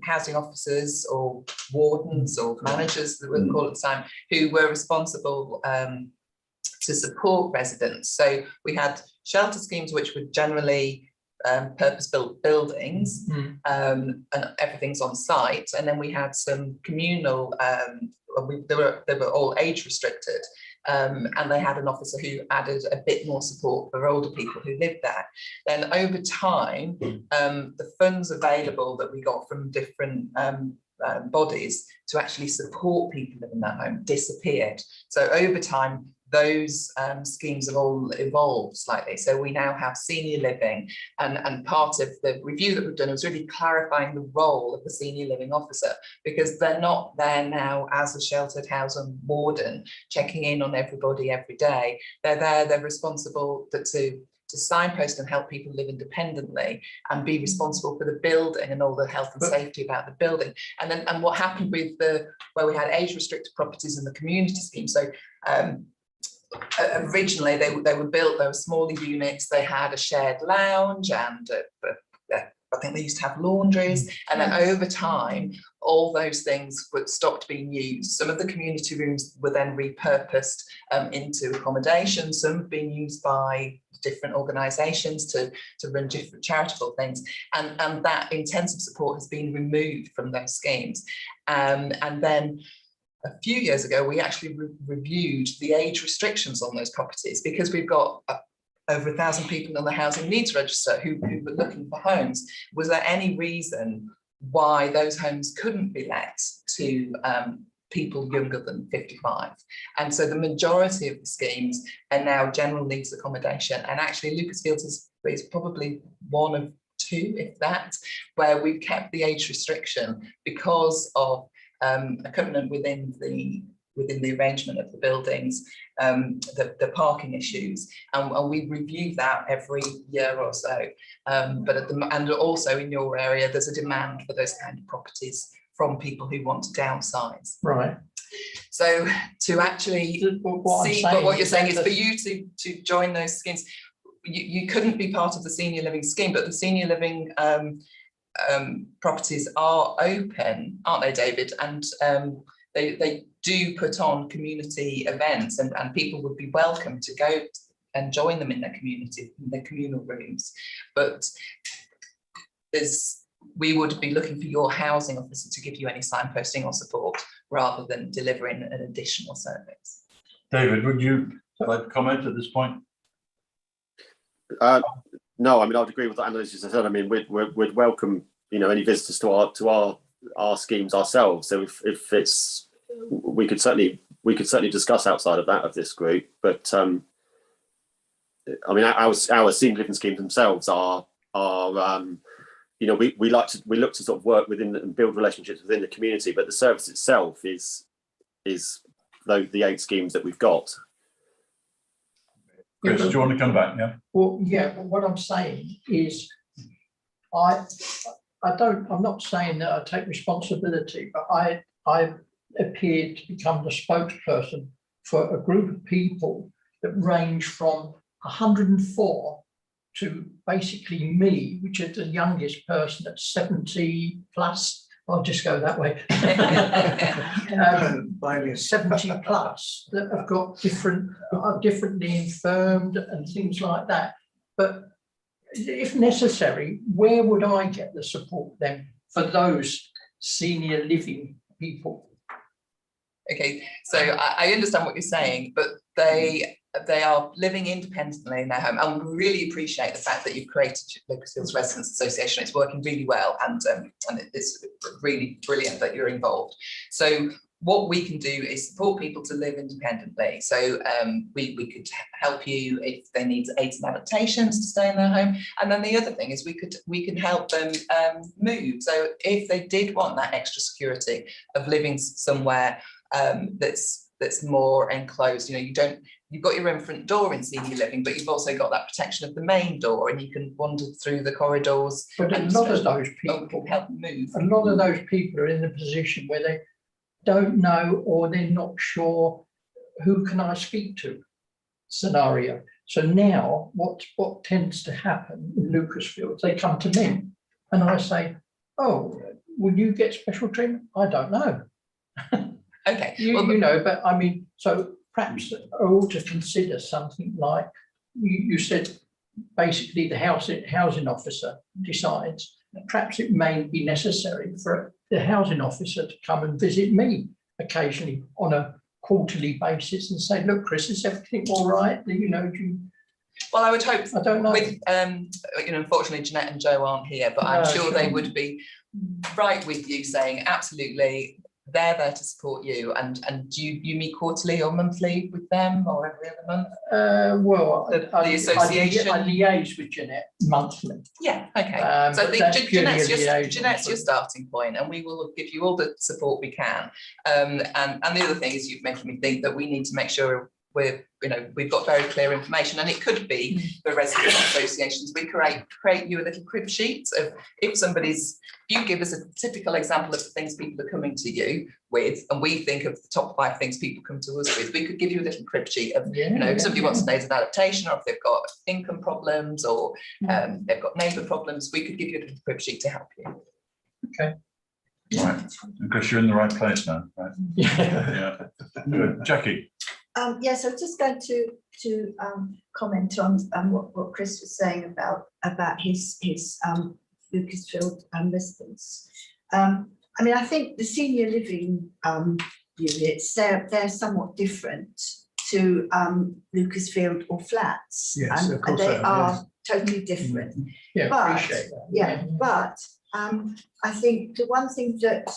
housing officers or wardens or managers that we call at the time, who were responsible to support residents. So we had shelter schemes which were generally purpose-built buildings, and everything's on site, and then we had some communal, they were all age restricted, and they had an officer who added a bit more support for older people who lived there. Then over time, the funds available that we got from different bodies to actually support people living in that home disappeared. So over time, those schemes have all evolved slightly. So we now have senior living, and part of the review that we've done was really clarifying the role of the senior living officer, because they're not there now as a sheltered housing warden checking in on everybody every day. They're responsible to signpost and help people live independently and be responsible for the building and all the health and safety about the building. And what happened with where we had age restricted properties in the community scheme. So originally they were built, they were smaller units, they had a shared lounge, and I think they used to have laundries, and then over time all those things were stopped being used. Some of the community rooms were then repurposed into accommodation, some being used by different organisations to run different charitable things, and that intensive support has been removed from those schemes. And then a few years ago, we actually reviewed the age restrictions on those properties, because we've got over 1,000 people on the housing needs register who were looking for homes. Was there any reason why those homes couldn't be let to people younger than 55? And so the majority of the schemes are now general needs accommodation, and actually Lucas Fields is probably one of two, if that, where we've kept the age restriction because of a covenant within the arrangement of the buildings, the parking issues, and we review that every year or so. But and also in your area, there's a demand for those kind of properties from people who want to downsize. Right. So to actually what you're saying is for you to join those schemes, you couldn't be part of the senior living scheme, but the senior living properties are open, aren't they, David? And they do put on community events, and people would be welcome to go and join them in their community, in their communal rooms. But we would be looking for your housing officer to give you any signposting or support rather than delivering an additional service. David, would you like to comment at this point? No, I mean, I'd agree with that analysis. I said, I mean, we'd welcome, any visitors to our schemes ourselves. So if it's, we could certainly discuss outside of this group. But I mean, our senior living schemes themselves are we look to sort of work within and build relationships within the community. But the service itself is the 8 schemes that we've got. Chris, do you want to come back? Yeah. Well, yeah, but what I'm saying is I'm not saying that I take responsibility, but I appeared to become the spokesperson for a group of people that range from 104 to basically me, which is the youngest person at 70 plus. I'll just go that way. 70 plus that have got are differently infirmed and things like that. But if necessary, where would I get the support then for those senior living people? Okay, so I understand what you're saying, but they are living independently in their home. And we really appreciate the fact that you've created Lucas Fields Residents Association. It's working really well, and it's really brilliant that you're involved. So what we can do is support people to live independently. So we could help you if they need aids and adaptations to stay in their home. And then the other thing is we can help them move. So if they did want that extra security of living somewhere that's more enclosed, you've got your own front door in senior living, but you've also got that protection of the main door, and you can wander through the corridors. But a lot of those people help move. A lot of those people are in the position where they don't know, or they're not sure who can I speak to scenario. So now what tends to happen in Lucas Fields, they come to me and I say, oh, will you get special treatment? I don't know. Okay. But I mean, so perhaps I ought to consider something like you said, basically the housing officer decides. Perhaps it may be necessary for the housing officer to come and visit me occasionally on a quarterly basis and say, look, Chris, is everything all right? Well, I would hope. I don't know. With unfortunately, Jeanette and Joe aren't here, but I'm sure they would be right with you saying absolutely. They're there to support you, and do you meet quarterly or monthly with them, or every other month? The association. I liaise with Jeanette monthly. Yeah, okay. So I think Jeanette's your starting point, and we will give you all the support we can. And the other thing is, you've making me think that we need to make sure we've got very clear information, and it could be the resident associations. We create you a little crib sheet of if you give us a typical example of the things people are coming to you with, and we think of the top 5 things people come to us with, we could give you a little crib sheet of, if somebody wants an aids and adaptation, or if they've got income problems, or they've got neighbour problems, we could give you a little crib sheet to help you. Okay. Right, because you're in the right place now, right? Yeah. Good. Jackie. Yes, I was just going to comment on what Chris was saying about his Lucasfield residents. I mean, I think the senior living units, they're somewhat different to Lucasfield or flats. Yes, of And course they they are, are totally different. Yeah, But- appreciate that. Yeah, but I think the one thing that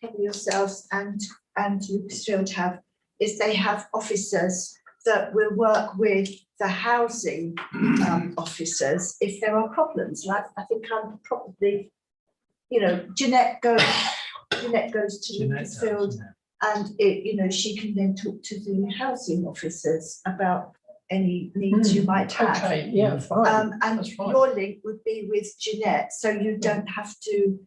probably yourselves and Lucasfield have is they have officers that will work with the housing officers if there are problems. Like I think I'm probably, you know, Jeanette goes to Lucasfield, and she can then talk to the housing officers about any needs you might have. Okay, yeah, fine. And That's fine. your link would be with Jeanette, so you don't have to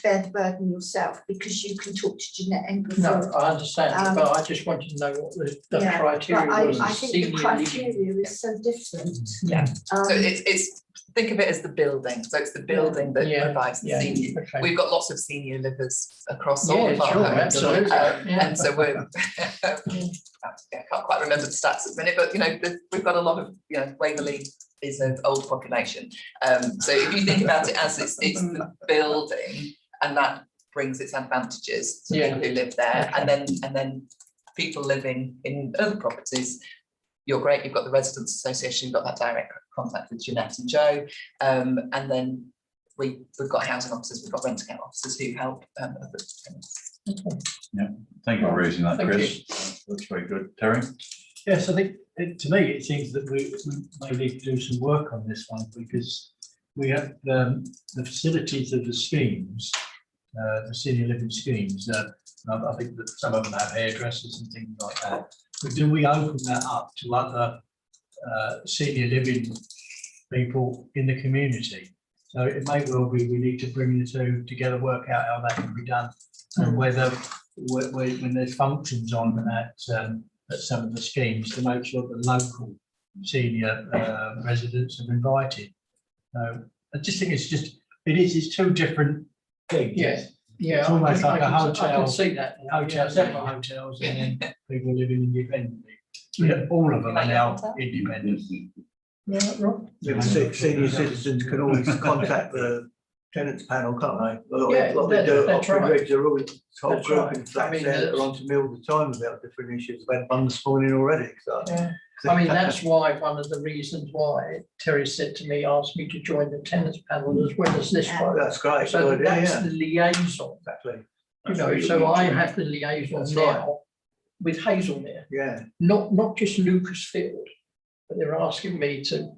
bear the burden yourself, because you can talk to Jeanette No, Englefield. I understand, but I just wanted to know what the Yeah, criteria but was. I think the criteria is so different. Yeah. So it's think of it as the building. So it's the building that Yeah, provides the yeah, senior. okay. We've got lots of senior livers across all Yeah, of our sure, homes. absolutely, yeah. And so we're I can't quite remember the stats at the minute, but we've got a lot of Waverley is an old population. So if you think about it as it's the building, and that brings its advantages to people who live there, and then people living in other properties. You're great, you've got the residents association, you've got that direct contact with Jeanette and Joe, and then we've got housing officers, we've got rental care officers who help other tenants. Yeah, thank you for raising that, Thank Chris. That's very good. Terry? Yes, I think, to me, it seems that we may need to do some work on this one, because we have the facilities of the schemes, the senior living schemes. I think that some of them have hairdressers and things like that. But do we open that up to other senior living people in the community? So it may well be we need to bring the two together, work out how that can be done, and whether when there's functions on at some of the schemes, to make sure the local senior residents are invited. I just think it's two different things. Yes. Yeah, It's almost like a I hotel. can see that. Hotels, separate hotels, and then people living independently. Yeah, all of them are now independent. Yeah, right. The senior citizens can always contact the tenants panel, can't they? Yeah, What they do at that's Oxford right. Ridge, they're always whole That's group right. in flats I mean, there that are that's- on to me all the time about different issues. We've had one this morning already, so. Yeah. I mean, that's why one of the reasons why Terry said to me, asked me to join the tenants panel as well as this one. That's great. So good that's idea, the liaison, exactly. so I have the liaison That's right. now with Hazelmere, Yeah, not just Lucasfield, but they're asking me to,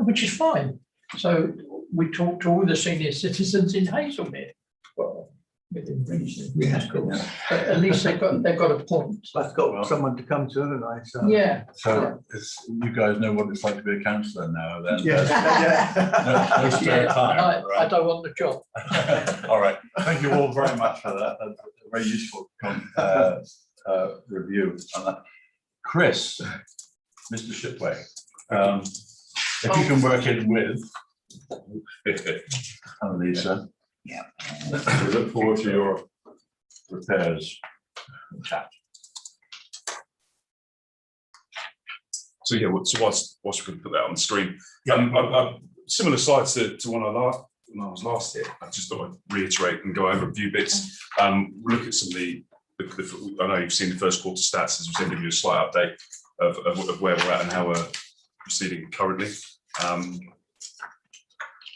which is fine. So we talk to all the senior citizens in Hazelmere. Well, within reason, Yeah. of course. But at least they've got a point. I've got someone to come to, haven't I? So. Yeah. So you guys know what it's like to be a councillor now, then? Yeah, yeah. No spare time, I right? don't want the job. All right, thank you all very much for that. That's a very useful review on that. Chris, Mr. Shipway, if you can work in with Annalisa. Yeah. We look forward to your repairs. So yeah, so whilst we can put that on the screen, similar slides to when I was last here. I just thought I'd reiterate and go over a few bits. Look at some of the I know you've seen the first quarter stats, as we said, give you a slight update of where we're at and how we're proceeding currently.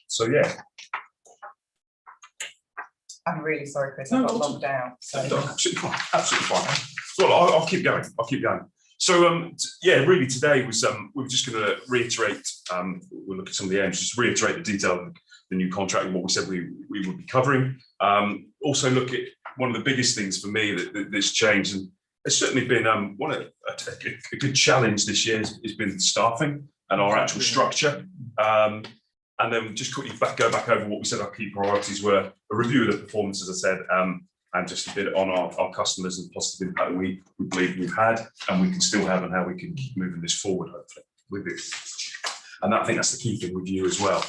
So yeah. I'm really sorry, Chris, I got logged out. So Absolutely fine. Absolutely fine. Well, I'll keep going. So yeah, really today was we're just going to reiterate. We'll look at some of the aims, just reiterate the detail of the new contract and what we said we would be covering. Also look at one of the biggest things for me that's changed, and it's certainly been a good challenge this year has been staffing and our actual structure. And then just quickly go back over what we said our key priorities were, a review of the performance, as I said, and just a bit on our customers and positive impact that we believe we've had and we can still have, and how we can keep moving this forward, hopefully, with it. And I think that's the key thing with you as well.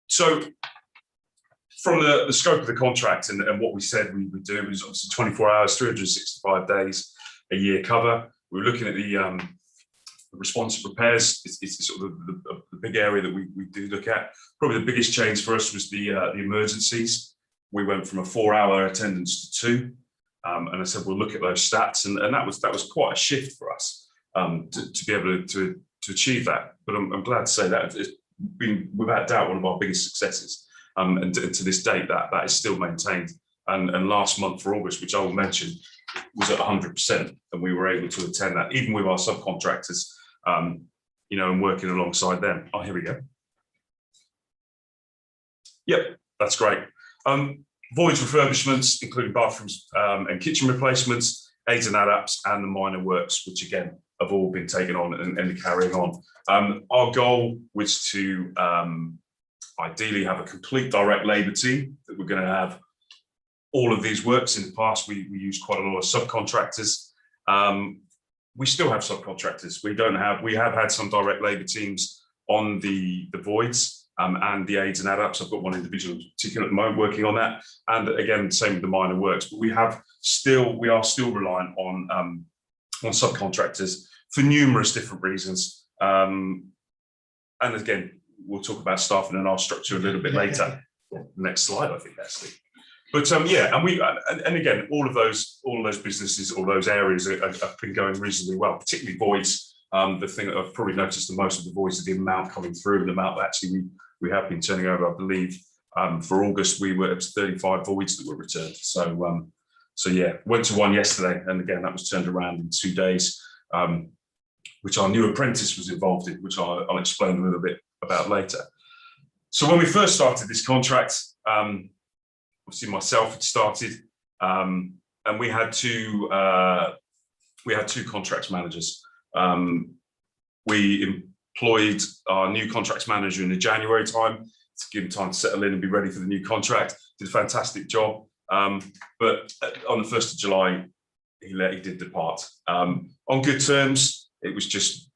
So from the scope of the contract and what we said we would do, it was obviously 24 hours, 365 days, a year cover. We were looking at the responsive repairs. It's sort of the big area that we do look at. Probably the biggest change for us was the emergencies. We went from a 4-hour attendance to 2. And I said, we'll look at those stats, and that was quite a shift for us to be able to achieve that. But I'm glad to say that it's been without doubt one of our biggest successes. And to this date, that is still maintained. And last month for August, which I will mention, was at 100%, and we were able to attend that, even with our subcontractors, you know, and working alongside them. Oh, here we go. Yep, that's great. Voids refurbishments, including bathrooms and kitchen replacements, aids and adapts, and the minor works, which again have all been taken on and carrying on. Our goal was to ideally have a complete direct labour team, that we're going to have all of these works. In the past, we used quite a lot of subcontractors. We still have subcontractors. We have had some direct labour teams on the voids and the aids and adapts. I've got one individual in particular at the moment working on that. And again, same with the minor works, but we are still reliant on subcontractors for numerous different reasons. And again, we'll talk about staffing and our structure a little bit later. Next slide, I think, actually. But yeah, and again, all of those businesses, all those areas have been going reasonably well, particularly voids. The thing that I've probably noticed the most of the voids is the amount coming through, and the amount that actually we have been turning over. I believe for August we were at 35 voids that were returned. So yeah, went to one yesterday, and again that was turned around in 2 days, which our new apprentice was involved in, which I'll explain a little bit about later. So when we first started this contract, obviously myself had started, and we had two contracts managers. We employed our new contracts manager in the January time to give him time to settle in and be ready for the new contract. Did a fantastic job, but on the 1st of July, he did depart. On good terms. It was just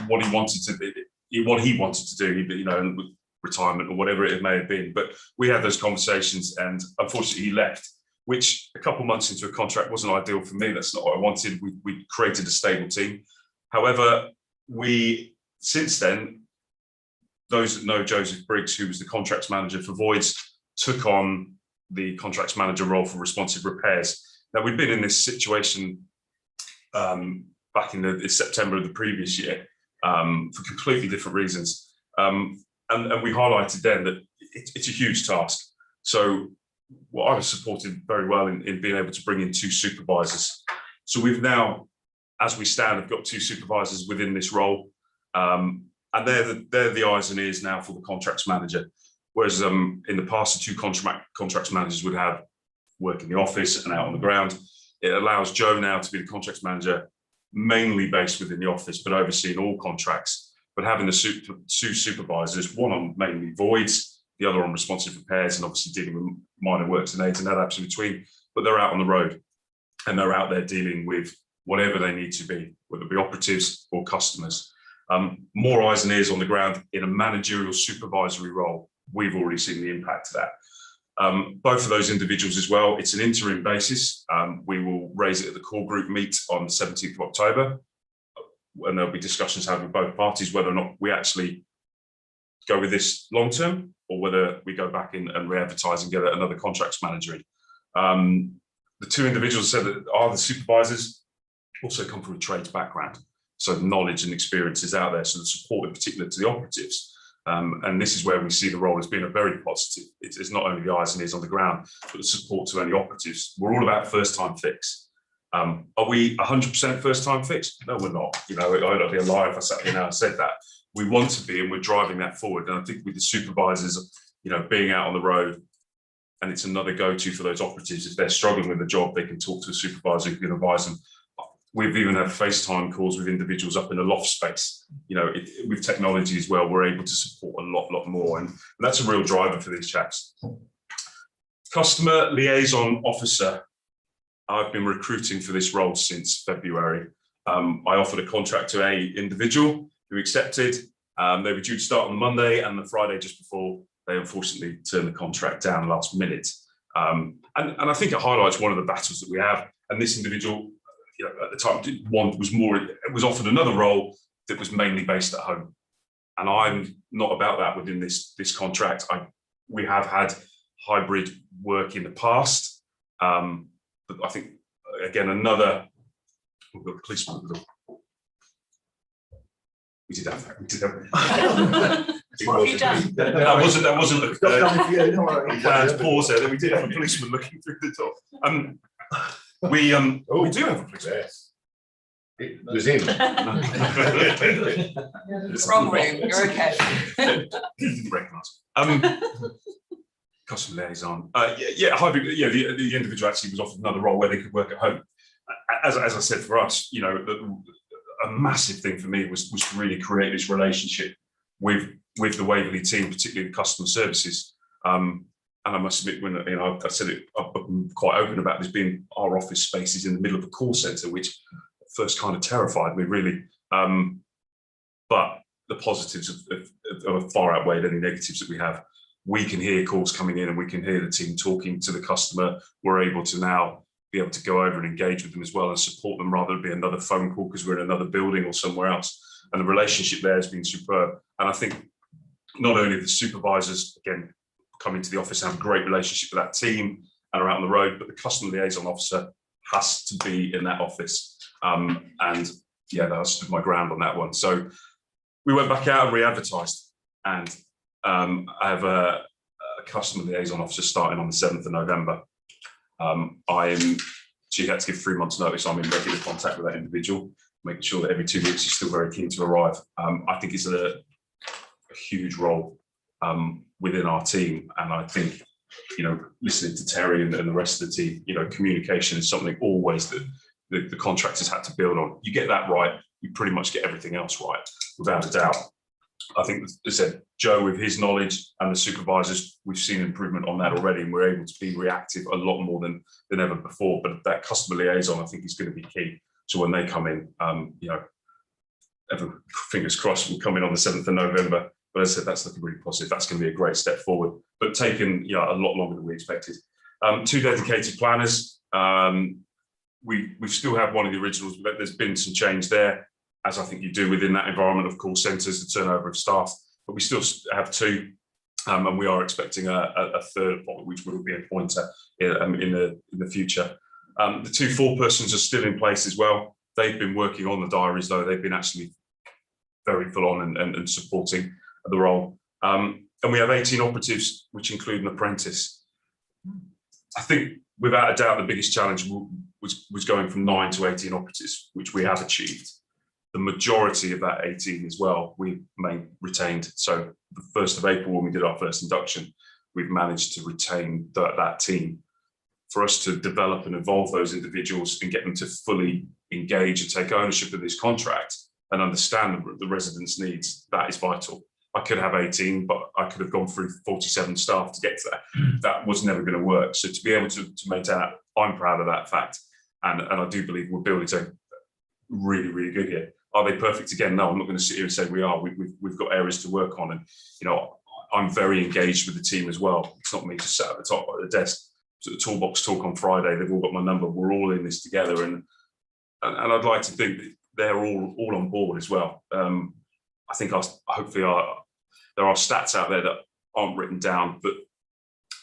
what he wanted to do, you know, retirement or whatever it may have been. But we had those conversations, and unfortunately he left, which a couple of months into a contract wasn't ideal for me. That's not what I wanted. We created a stable team. However, since then, those that know Joseph Briggs, who was the contracts manager for voids, took on the contracts manager role for responsive repairs. Now, we've been in this situation back in September of the previous year for completely different reasons. And we highlighted then that it's a huge task. So I was supported very well in being able to bring in 2 supervisors. So we've now, as we stand, have got 2 supervisors within this role. And they're the eyes and ears now for the contracts manager. Whereas in the past, the 2 contracts managers would have work in the office and out on the ground. It allows Joe now to be the contracts manager, mainly based within the office, but overseeing all contracts, but having the 2 supervisors, one on mainly voids, the other on responsive repairs, and obviously dealing with minor works and aids and adapts in between. But they're out on the road, and they're out there dealing with whatever they need to be, whether it be operatives or customers. More eyes and ears on the ground in a managerial supervisory role. We've already seen the impact of that. Both of those individuals as well, it's an interim basis. We will raise it at the core group meet on the 17th of October, and there'll be discussions had with both parties whether or not we actually go with this long term, or whether we go back in and re-advertise and get another contracts manager in. The 2 individuals said that are the supervisors also come from a trades background, so knowledge and experience is out there, so the support in particular to the operatives. And this is where we see the role as being a very positive. It's not only the eyes and ears on the ground, but the support to any operatives. We're all about first time fix. Are we 100% first time fix? No, we're not. You know, I'd be a liar if I sat here now and said that. We want to be, and we're driving that forward. And I think with the supervisors, you know, being out on the road, and it's another go-to for those operatives. If they're struggling with the job, they can talk to a supervisor who can advise them. We've even had FaceTime calls with individuals up in a loft space. You know, with technology as well, we're able to support a lot more. And that's a real driver for these chaps. Customer liaison officer. I've been recruiting for this role since February. I offered a contract to an individual who accepted. They were due to start on Monday, and the Friday just before, they unfortunately turned the contract down last minute. And I think it highlights one of the battles that we have. And this individual, you know, at the time, was offered another role that was mainly based at home, and I'm not about that within this contract. We have had hybrid work in the past, but I think, again, another, we've got policeman at the door. We did have that. We did have that. What have you done? That wasn't Stop coming for you, don't worry. planned pause there. That we did have a policeman looking through the door. We do have a policeman. Yes. It was him. Wrong room, you're okay. Didn't recognise. Customer liaison. Hybrid. Yeah, the individual actually was offered another role where they could work at home. As I said, for us, you know, a massive thing for me was to really create this relationship with the Waverley team, particularly the customer services. And I must admit, when I said it, I'm quite open about this being our office spaces in the middle of a call centre, which first kind of terrified me, really. But the positives have far outweighed any negatives that we have. We can hear calls coming in and we can hear the team talking to the customer. We're able to now be able to go over and engage with them as well and support them rather than be another phone call because we're in another building or somewhere else. And the relationship there has been superb. And I think not only the supervisors, again, come into the office and have a great relationship with that team and are out on the road, but the customer liaison officer has to be in that office. And yeah, I stood my ground on that one. So we went back out and re-advertised, and I have a customer liaison officer starting on the 7th of November. She had to give 3 months notice. I'm in regular contact with that individual, making sure that every 2 weeks she's still very keen to arrive. I think it's a huge role within our team. And I think, you know, listening to Terry and the rest of the team, you know, communication is something always that the contractors had to build on. You get that right, you pretty much get everything else right, without a doubt. I think, as I said, Joe, with his knowledge and the supervisors, we've seen improvement on that already, and we're able to be reactive a lot more than ever before. But that customer liaison, I think, is going to be key. So when they come in, you know, fingers crossed, will come in on the 7th of November. But as I said, that's looking really positive. That's going to be a great step forward, but taken, you know, a lot longer than we expected. 2 dedicated planners. We still have one of the originals, but there's been some change there, as I think you do within that environment of call centres, the turnover of staff. But we still have 2, and we are expecting a third, which will be a pointer in the future. The 2 4-persons are still in place as well. They've been working on the diaries, though. They've been actually very full on and supporting the role. And we have 18 operatives, which include an apprentice. I think, without a doubt, the biggest challenge was going from 9 to 18 operatives, which we have achieved. The majority of that 18 as well, we retained. So the 1st of April, when we did our first induction, we've managed to retain that team. For us to develop and evolve those individuals and get them to fully engage and take ownership of this contract and understand the residents' needs, that is vital. I could have 18, but I could have gone through 47 staff to get to that. That was never going to work. So to be able to maintain that, I'm proud of that fact. And I do believe we're building something really, really good here. Are they perfect again? No, I'm not going to sit here and say we are. We've got areas to work on. And, you know, I'm very engaged with the team as well. It's not me just sat at the top of the desk. So the toolbox talk on Friday, they've all got my number. We're all in this together. And I'd like to think that they're all on board as well. I think hopefully there are stats out there that aren't written down, but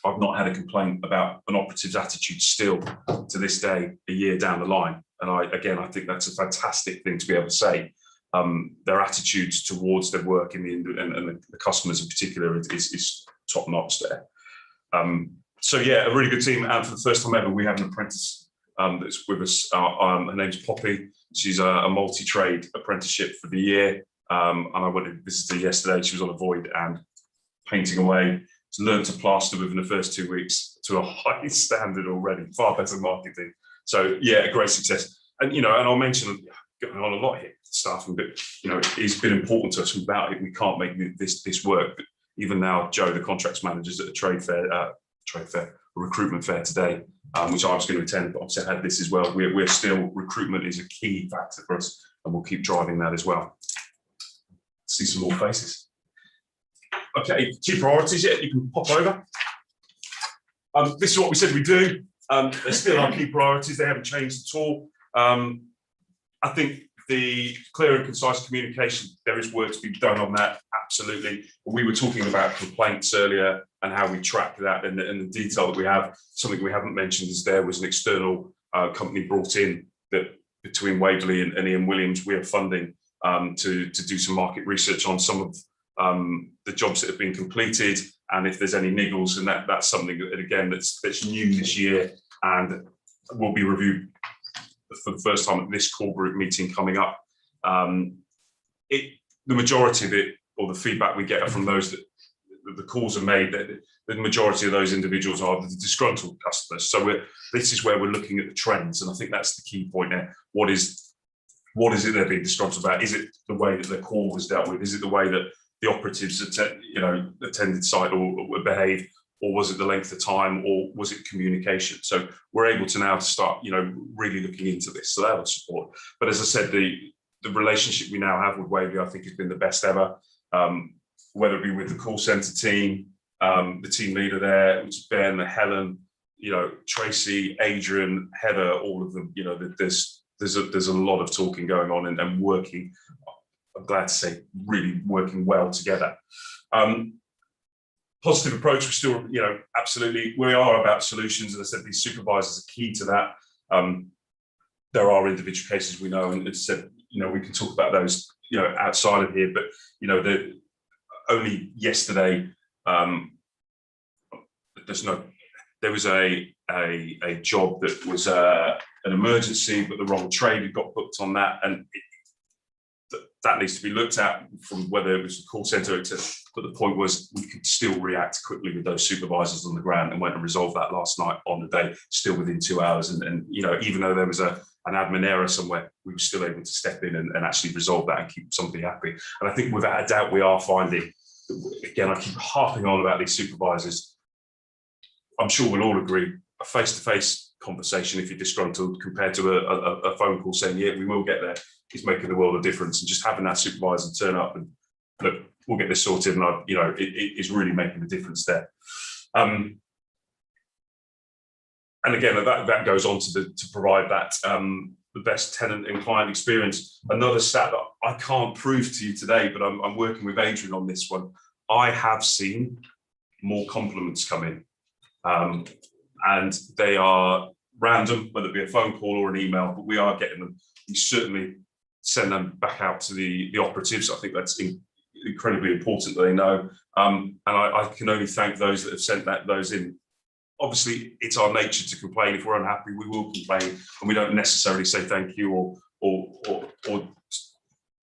I've not had a complaint about an operative's attitude still to this day, a year down the line. And I think that's a fantastic thing to be able to say. Their attitudes towards their work and the customers in particular is top notch there. So yeah, a really good team. And for the first time ever, we have an apprentice that's with us. Her name's Poppy. She's a multi-trade apprenticeship for the year. And I went to visit her yesterday. She was on a void and painting away. She's learned to plaster within the first 2 weeks to a high standard already, far better marketing. So yeah, a great success. And, you know, and I'll mention, going on a lot here, staffing, but, you know, it's been important to us. Without it, we can't make this work. But even now, Joe, the contracts manager's at a recruitment fair today, which I was going to attend, but obviously I had this as well. We're still, recruitment is a key factor for us, and we'll keep driving that as well. See some more faces. Okay, key priorities, yeah, you can pop over. This is what we said we do. They're still our key priorities. They haven't changed at all. I think the clear and concise communication, there is work to be done on that, absolutely. We were talking about complaints earlier and how we track that and the detail that we have. Something we haven't mentioned is there was an external company brought in that between Waverley and Ian Williams, we are funding to do some market research on some of the jobs that have been completed, and if there's any niggles, and that's something that, again, that's new this year and will be reviewed for the first time at this core group meeting coming up. The majority of it, or the feedback we get from those that the calls are made, that the majority of those individuals are the disgruntled customers. So this is where we're looking at the trends, and I think that's the key point there. What is it they're being disgruntled about? Is it the way that their call was dealt with? Is it the way that the operatives attended site or behaved, or was it the length of time, or was it communication? So we're able to now start, really looking into this. So that will support. But as I said, the relationship we now have with Waverley, I think, has been the best ever. Whether it be with the call centre team, the team leader there, which is Ben, Helen, Tracy, Adrian, Heather, all of them. There's a lot of talking going on and working. I'm glad to say, really working well together. Positive approach, we're still, absolutely, we are about solutions. As I said, these supervisors are key to that. There are individual cases we know, and as I said, we can talk about those, outside of here, but, only yesterday, there was a job that was an emergency, but the wrong trade had got booked on that, and that needs to be looked at from whether it was a call centre, but the point was we could still react quickly with those supervisors on the ground, and went and resolved that last night on the day, still within 2 hours. And even though there was an admin error somewhere, we were still able to step in and actually resolve that and keep somebody happy. And I think without a doubt, we are finding, again, I keep harping on about these supervisors. I'm sure we'll all agree, a face-to-face conversation, if you're disgruntled, compared to a phone call saying, yeah, we will get there, is making the world of difference. And just having that supervisor turn up and, look, we'll get this sorted, and it is really making a difference there. And again, that goes on to provide that the best tenant and client experience. Another stat that I can't prove to you today, but I'm working with Adrian on this one. I have seen more compliments come in, and they are random, whether it be a phone call or an email, but we are getting them. We certainly send them back out to the operatives. I think that's incredibly important that they know. And I can only thank those that have sent those in. Obviously, it's our nature to complain. If we're unhappy, we will complain, and we don't necessarily say thank you or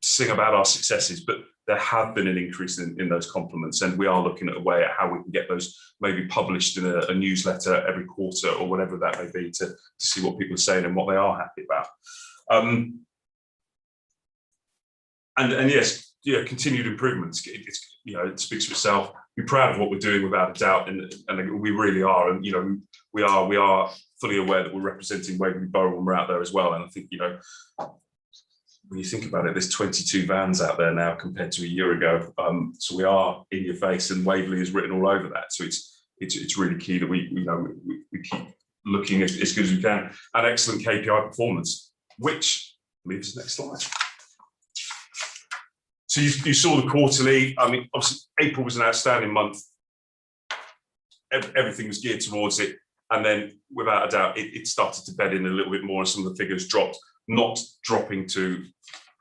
sing about our successes. But there have been an increase in those compliments, and we are looking at a way at how we can get those maybe published in a newsletter every quarter or whatever that may be, to see what people are saying and what they are happy about. And yes, continued improvements. It speaks for itself. We're proud of what we're doing without a doubt, and we really are. And we are fully aware that we're representing Waverley Borough when we're out there as well. And I think when you think about it, there's 22 vans out there now compared to a year ago. So we are in your face, and Waverley is written all over that. So it's really key that we keep looking as good as we can. And excellent KPI performance, which leaves the next slide. So you saw the quarterly. I mean, obviously April was an outstanding month. Everything was geared towards it, and then without a doubt, it started to bed in a little bit more, and some of the figures dropped. Not dropping to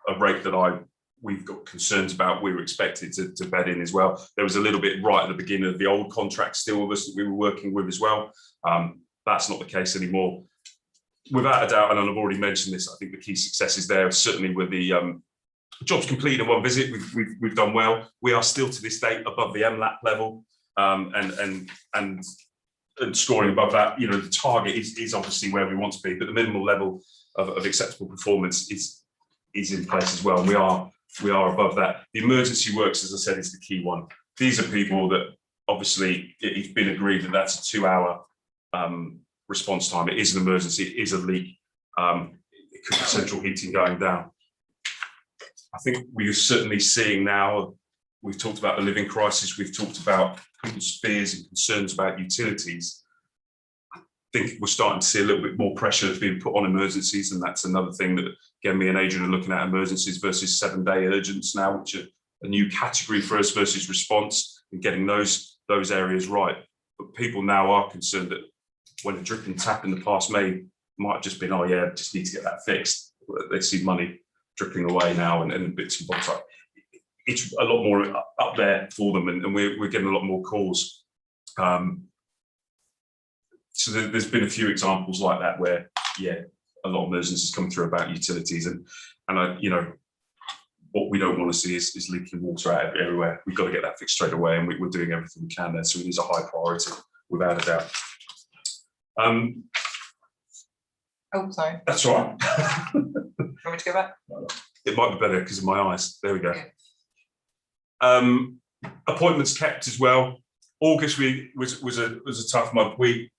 a rate that we've got concerns about. We were expected to bed in as well. There was a little bit right at the beginning of the old contract still with us that we were working with as well. That's not the case anymore. Without a doubt, and I've already mentioned this, I think the key successes there certainly were the jobs completed in one visit. We've done well. We are still to this date above the MLAP level, and scoring above that. The target is obviously where we want to be, but the minimal level of acceptable performance is in place as well. And we are above that. The emergency works, as I said, is the key one. These are people that obviously it's been agreed that that's a 2-hour response time. It is an emergency. It is a leak. It could be central heating going down. I think we're certainly seeing now. We've talked about the living crisis. We've talked about people's fears and concerns about utilities. think we're starting to see a little bit more pressure that's being put on emergencies, and that's another thing that, again, me and Adrian are looking at emergencies versus 7-day urgents now, which are a new category for us versus response, and getting those areas right. But people now are concerned that when a dripping tap in the past might have just been, oh yeah, just need to get that fixed. They see money dripping away now and bits and bobs. It's a lot more up there for them, and we're getting a lot more calls. So there's been a few examples like that where, yeah, a lot of emergencies come through about utilities, and what we don't want to see is leaking water out everywhere. We've got to get that fixed straight away, and we're doing everything we can there. So it is a high priority, without a doubt. Oh, sorry. That's all right. Want me to go back? It might be better because of my eyes. There we go. Yeah. Appointments kept as well. August was a tough month. We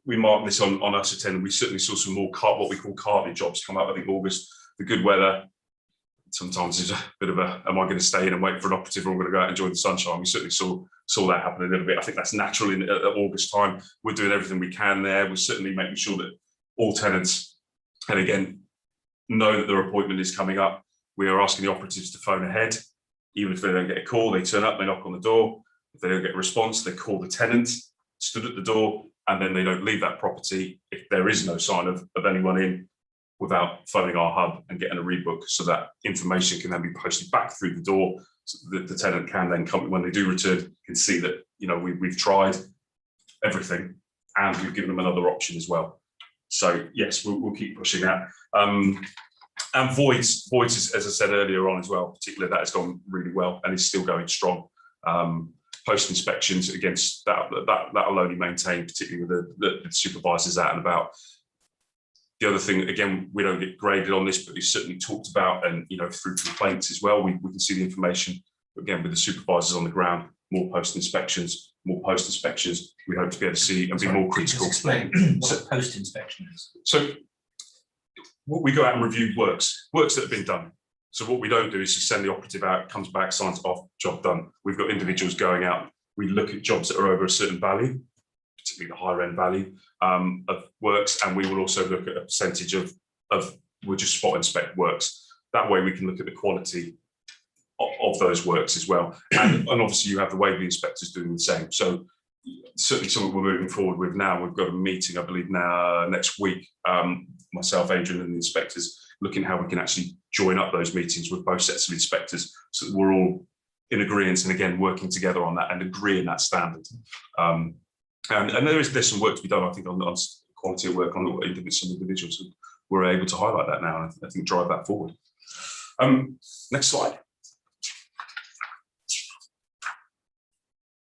marked this on us attending. We certainly saw some more what we call carving jobs come up. I think August, the good weather, sometimes is a bit of a, am I going to stay in and wait for an operative, or I'm going to go out and enjoy the sunshine? We certainly saw that happen a little bit. I think that's natural at August time. We're doing everything we can there. We're certainly making sure that all tenants, and again, know that their appointment is coming up. We are asking the operatives to phone ahead. Even if they don't get a call, they turn up, they knock on the door. If they don't get a response, they call the tenant, stood at the door, and then they don't leave that property if there is no sign of anyone in, without phoning our hub and getting a rebook, so that information can then be posted back through the door, so that the tenant can then come, when they do return, can see that, you know, we've tried everything and we've given them another option as well. So yes, we'll keep pushing that. And voids is, as I said earlier on as well, particularly that has gone really well and is still going strong. Post inspections against that'll only maintain, particularly with the supervisors out and about. The other thing, again, we don't get graded on this, but we certainly talked about, and you know, through complaints as well, we can see the information. Again, with the supervisors on the ground, more post inspections. We hope to be able to see and be more critical. Just explain what a post inspection is. So we go out and review works that have been done. So what we don't do is just send the operative out, comes back, signs off, job done. We've got individuals going out. We look at jobs that are over a certain value, particularly the higher end value of works, and we will also look at a percentage of we'll just spot inspect works. That way we can look at the quality of those works as well. And obviously you have the Waverley inspectors doing the same. So certainly something we're moving forward with now. We've got a meeting, I believe now next week, myself, Adrian and the inspectors, looking at how we can actually join up those meetings with both sets of inspectors, so that we're all in agreement and again working together on that and agreeing that standard. And there's some work to be done, I think, on quality of work on some individuals. We're able to highlight that now, and I think drive that forward. Next slide.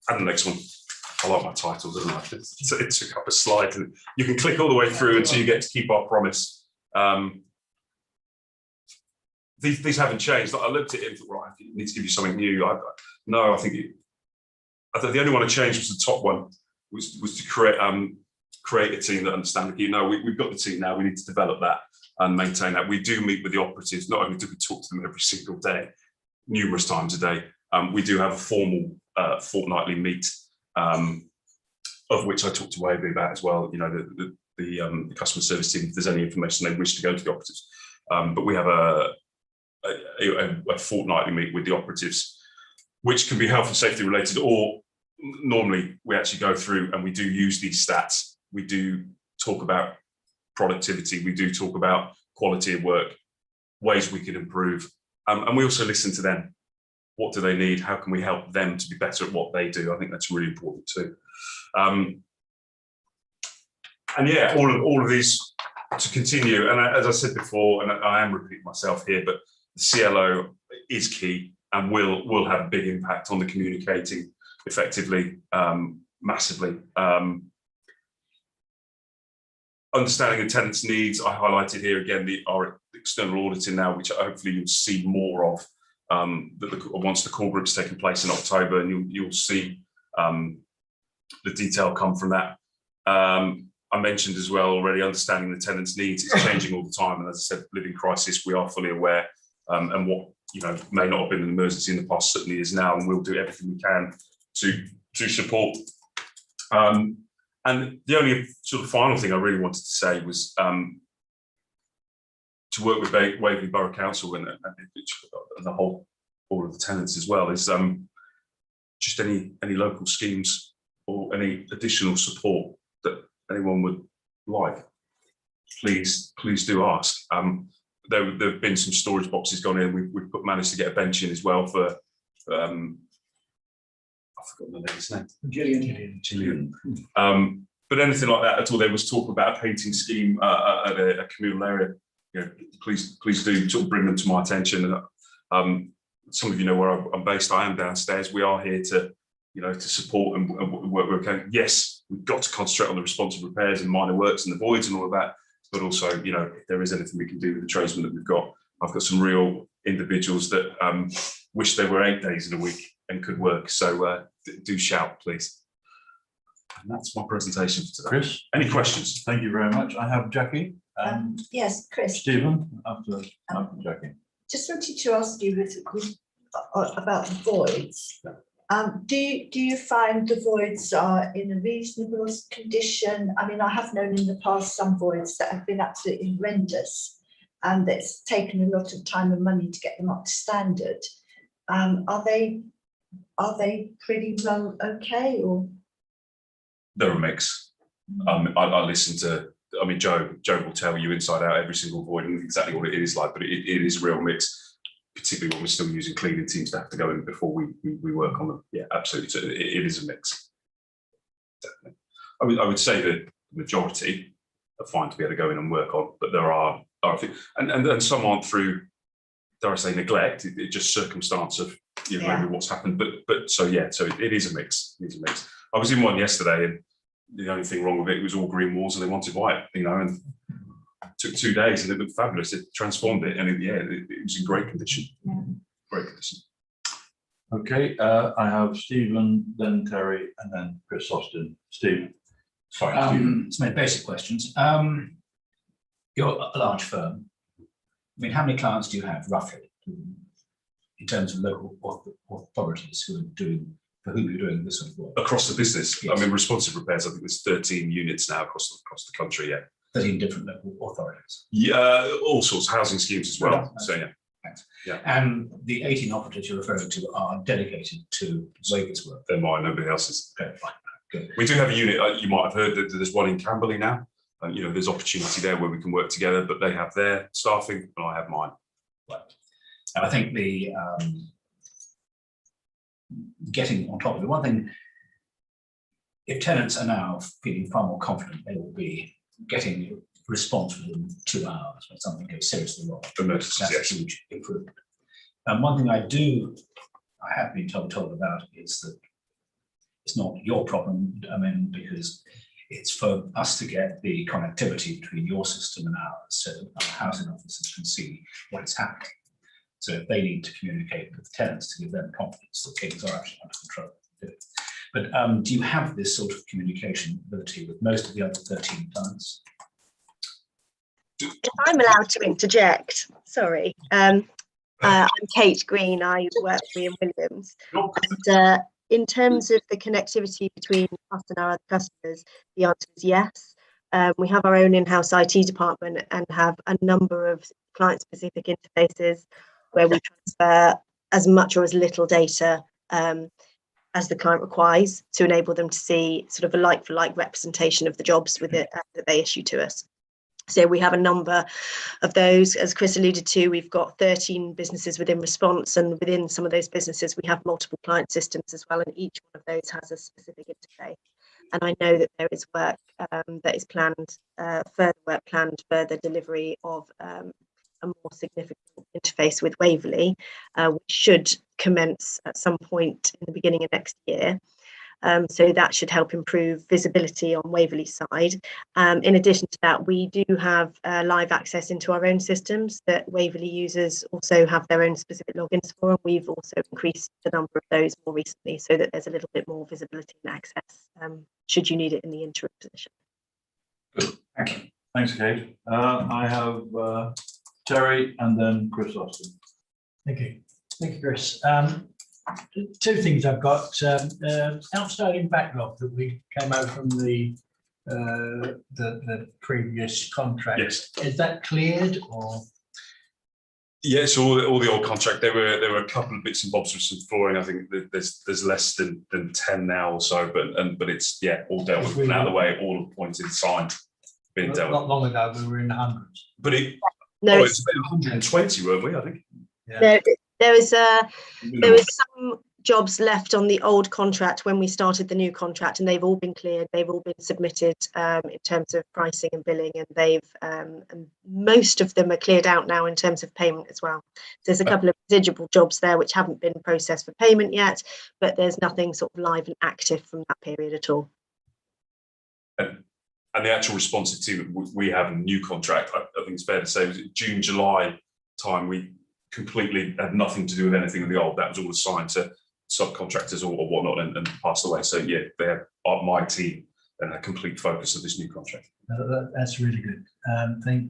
And the next one. I like my titles, don't I? It took up a slide, and you can click all the way through until you get to keep our promise. These haven't changed. I looked at it and thought, right, I need to give you something new. I think the only one I changed was the top one, was to create a team that understand. You know, we've got the team now. We need to develop that and maintain that. We do meet with the operatives. Not only do we talk to them every single day, numerous times a day. We do have a formal fortnightly meet, of which I talked to Waverley about as well. You know, the customer service team, if there's any information they wish to go to the operatives. But we have a fortnightly meet with the operatives, which can be health and safety related, or normally we actually go through and we do use these stats. We do talk about productivity. We do talk about quality of work, ways we can improve. And we also listen to them. What do they need? How can we help them to be better at what they do? I think that's really important too. And yeah, all of these to continue. And as I said before, and I am repeating myself here, but the CLO is key and will have a big impact on the communicating effectively, massively. Understanding the tenant's needs, I highlighted here again our external auditing now, which hopefully you'll see more of once the core group's taken place in October, and you'll see the detail come from that. I mentioned as well already, understanding the tenant's needs. It's changing all the time, and as I said, living crisis, we are fully aware, and what may not have been an emergency in the past certainly is now, and we'll do everything we can to support. And the only sort of final thing I really wanted to say was to work with Waverley Borough Council and the whole, all of the tenants as well, is just any local schemes or any additional support that anyone would like. Please do ask. There have been some storage boxes gone in. We've managed to get a bench in as well for I've forgotten the lady's name. Gillian. But anything like that at all, there was talk about a painting scheme at a communal area. You know, please do sort of bring them to my attention. Some of you know where I'm based. I am downstairs. We are here to, you know, to support and work with. Okay, yes, we've got to concentrate on the responsive repairs and minor works and the voids and all of that. But also, you know, if there is anything we can do with the tradesmen that we've got, I've got some real individuals that wish they were 8 days in a week and could work. So do shout, please. And that's my presentation for today. Chris, any questions? Thank you very much. I have Jackie. Yes, Chris. Stephen, after Jackie. Just wanted to ask you about the voids. Do you find the voids are in a reasonable condition? I mean, I have known in the past some voids that have been absolutely horrendous, and it's taken a lot of time and money to get them up to standard. Are they pretty well okay, or? They're a mix. I listen to. I mean, Joe will tell you inside out every single void and exactly what it is like, but it is a real mix, particularly when we're still using cleaning teams to have to go in before we work on them. Yeah, absolutely. So it is a mix. Definitely. I would say that the majority are fine to be able to go in and work on, but there are and some aren't through, dare I say, neglect. It's just circumstance of, you know, maybe what's happened. But so yeah, so it is a mix. It is a mix. I was in one yesterday, and the only thing wrong with it was all green walls and they wanted white, you know, and it took 2 days and it looked fabulous. It transformed it, and it was in great condition. Yeah. Great condition. Okay, I have Stephen, then Terry, and then Chris Austin. Steve. Sorry, Stephen. Some basic questions. You're a large firm. I mean, how many clients do you have roughly in terms of local authorities who are doing, for whom you're doing this sort of work? Across the business? Yes. I mean, responsive repairs, I think there's 13 units now across the country, yeah. 13 different local authorities? Yeah, all sorts of housing schemes as well, Yeah. so yeah. Thanks. Yeah. And the 18 operatives you're referring to are dedicated to Waverley's work? They're mine, nobody else's. Okay, fine, good. We do have a unit, you might have heard that there's one in Camberley now. You know, there's opportunity there where we can work together, but they have their staffing and I have mine. Right. And I think the getting on top of it, one thing, if tenants are now feeling far more confident, they will be getting a response within 2 hours when something goes seriously wrong. That's a huge improvement. And one thing I have been told about is that it's not your problem, I mean, because it's for us to get the connectivity between your system and ours, so our housing officers can see what is happening. So if they need to communicate with the tenants to give them confidence that things are actually under control. But do you have this sort of communication ability with most of the other 13 clients? If I'm allowed to interject, sorry. I'm Kate Green, I work for Ian Williams. And, in terms of the connectivity between us and our other customers, the answer is yes. We have our own in-house IT department and have a number of client-specific interfaces where we transfer as much or as little data as the client requires to enable them to see sort of a like-for-like representation of the jobs with it that they issue to us. So we have a number of those. As Chris alluded to, we've got 13 businesses within Response, and within some of those businesses we have multiple client systems as well, and each one of those has a specific interface. And I know that there is work that is planned, further delivery of a more significant interface with Waverley, which should commence at some point in the beginning of next year. So that should help improve visibility on Waverley's side. In addition to that, we do have live access into our own systems that Waverley users also have their own specific logins for, and we've also increased the number of those more recently so that there's a little bit more visibility and access should you need it in the interim position. Good. Thank you. Thanks, Kate. I have Terry and then Chris Austin. Thank you. Thank you, Chris. Two things I've got. Outstanding backlog that we came over from the the previous contract. Yes. Is that cleared or? Yes, all the old contract. There were a couple of bits and bobs with some flooring. I think there's less than 10 now or so, but it's all dealt with, out of the way, all appointed, signed, being dealt with. Not long ago, we were in the hundreds. But No, it's been 120, weren't we? I think. No, there was some jobs left on the old contract when we started the new contract, and they've all been cleared. They've all been submitted in terms of pricing and billing, and and most of them are cleared out now in terms of payment as well. There's a couple of residual jobs there which haven't been processed for payment yet, but there's nothing sort of live and active from that period at all. And the actual responsive team we have in the new contract, I think it's fair to say, was June, July time, we completely had nothing to do with anything in the old. That was all assigned to subcontractors or whatnot and passed away. So yeah, they have my team and a complete focus of this new contract. That's really good.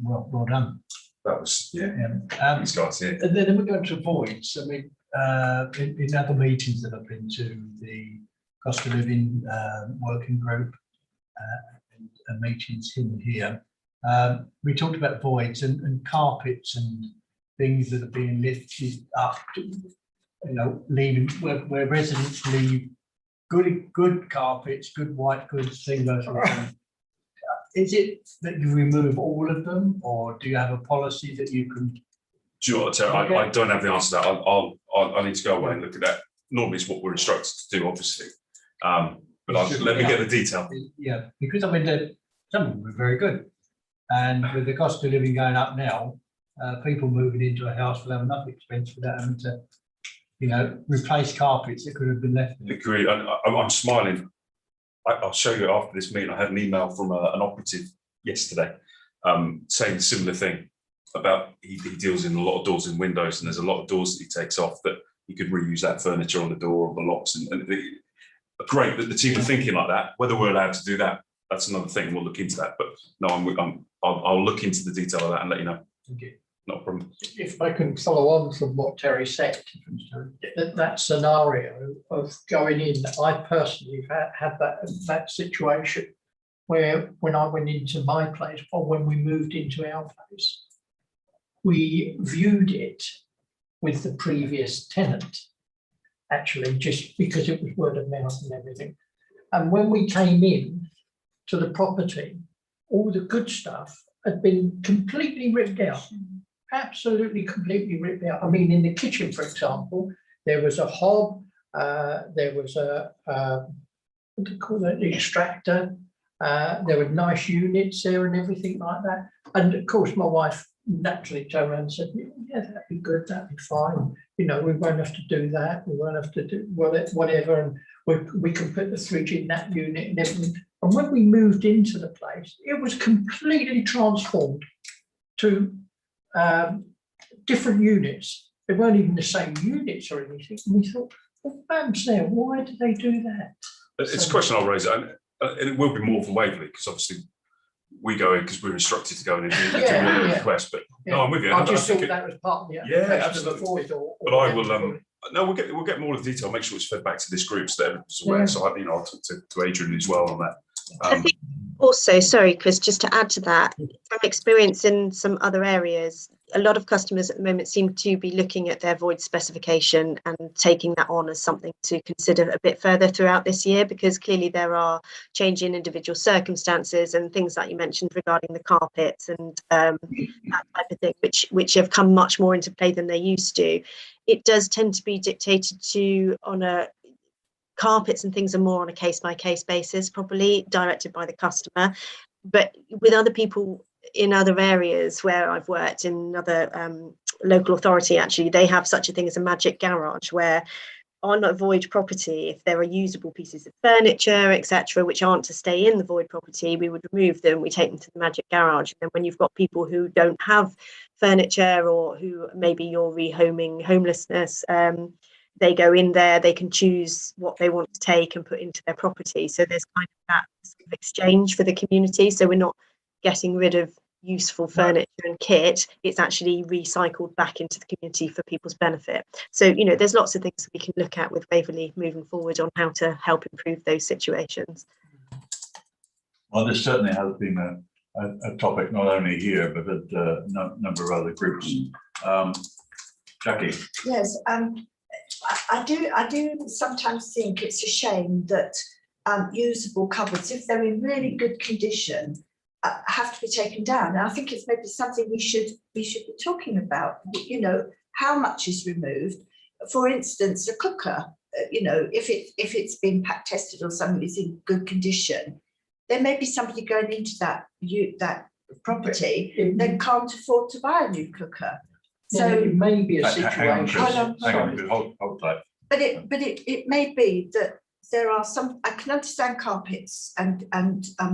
Well done. That was, these guys here. And then we go to voids. I mean, in other meetings that I've been to, the cost of living working group and meetings in here, we talked about voids and carpets and things that are being lifted up, leaving where residents leave good carpets, good white goods, things like that. Is it that you remove all of them, or do you have a policy that you can? Do you know what, Terry? I don't have the answer to that. I need to go away and look at that. Normally, it's what we're instructed to do, obviously. But let me get the detail. Yeah, because I mean, some of them were very good, and with the cost of living going up now, people moving into a house will have enough expense without having to, replace carpets that could have been left. Agreed. I'm smiling. I'll show you after this meeting. I had an email from an operative yesterday saying a similar thing about he deals in a lot of doors and windows, and there's a lot of doors that he takes off that he could reuse that furniture on the door or the locks. Great that the team are thinking like that. Whether we're allowed to do that, that's another thing. We'll look into that. But no, I'll look into the detail of that and let you know. Okay. Not a problem. If I can follow on from what Terry said, that scenario of going in, I personally had that situation where when I went into my place or when we moved into our place, we viewed it with the previous tenant, actually, just because it was word of mouth and everything. And when we came in to the property, all the good stuff had been completely ripped out. Absolutely completely ripped out. I mean, in the kitchen, for example, there was a hob, there was a what do you call that, extractor, there were nice units there and everything like that. And of course, my wife naturally turned around and said, yeah, that'd be good, that'd be fine. We won't have to do that, we won't have to do whatever, and we can put the fridge in that unit and everything. And when we moved into the place, it was completely transformed to different units. They weren't even the same units or anything. And we thought, well, Bam's there, why did they do that? It's a question I'll raise, and it will be more for Waverley, because obviously we go in because we're instructed to go in and do the request. But no, I'm with you. I just thought that was part of the application of the void. But I will. No, we'll get more of the detail. Make sure it's fed back to this group so that everyone's aware. So I'll talk to Adrian as well on that. I think also, sorry, Chris, just to add to that, from experience in some other areas, a lot of customers at the moment seem to be looking at their void specification and taking that on as something to consider a bit further throughout this year, because clearly there are changing individual circumstances and things like you mentioned regarding the carpets and that type of thing, which have come much more into play than they used to. It does tend to be dictated to carpets and things are more on a case-by-case basis, probably directed by the customer. But with other people in other areas where I've worked in another local authority, actually, they have such a thing as a magic garage, where on a void property, if there are usable pieces of furniture, etc., which aren't to stay in the void property, we would remove them, we take them to the magic garage. And then when you've got people who don't have furniture, or who maybe you're rehoming homelessness, they go in there, they can choose what they want to take and put into their property. So there's kind of that sort of exchange for the community. So we're not getting rid of useful furniture and kit, it's actually recycled back into the community for people's benefit. So, there's lots of things we can look at with Waverley moving forward on how to help improve those situations. Well, this certainly has been a topic not only here, but at a number of other groups. Jackie? Yes, I do sometimes think it's a shame that usable cupboards, if they're in really good condition, have to be taken down. And I think it's maybe something we should be talking about. You know, how much is removed? For instance, a cooker. You know, if it's been pack tested or something is in good condition, there may be somebody going into that property that can't afford to buy a new cooker. So it may be a Hang on, situation. Chris. Hang on, hold tight. But it may be that there are some. I can understand carpets and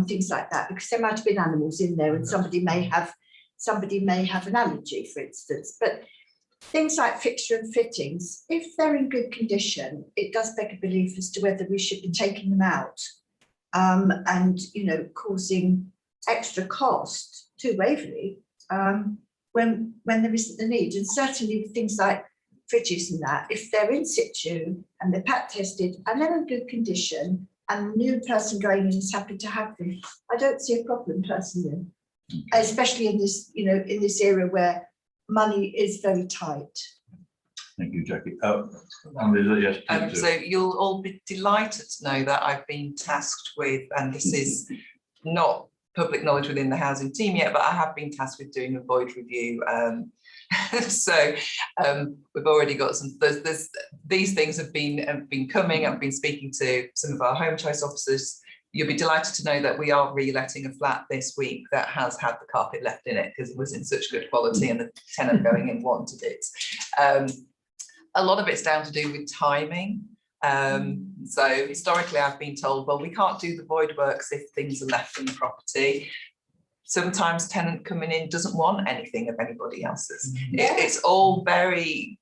things like that, because there might have been animals in there, and somebody may have an allergy, for instance. But things like fixture and fittings, if they're in good condition, it does beg a belief as to whether we should be taking them out, and you know, causing extra cost to Waverley when there isn't the need. And certainly with things like fridges and that, if they're in situ and they're pack tested and they're in good condition, and the new person going in is happy to have them, I don't see a problem personally, especially in this, you know, in this area where money is very tight. Thank you, Jackie. Yes, please do. So you'll all be delighted to know that I've been tasked with, and this is not public knowledge within the housing team yet, but I have been tasked with doing a void review. So we've already got some. These things have been coming. I've been speaking to some of our home choice officers. You'll be delighted to know that we are re-letting a flat this week that has had the carpet left in it because it was in such good quality and the tenant going in wanted it. A lot of it's down to do with timing. So historically I've been told, well, we can't do the void works if things are left in the property. Sometimes tenant coming in doesn't want anything of anybody else's. It's all very,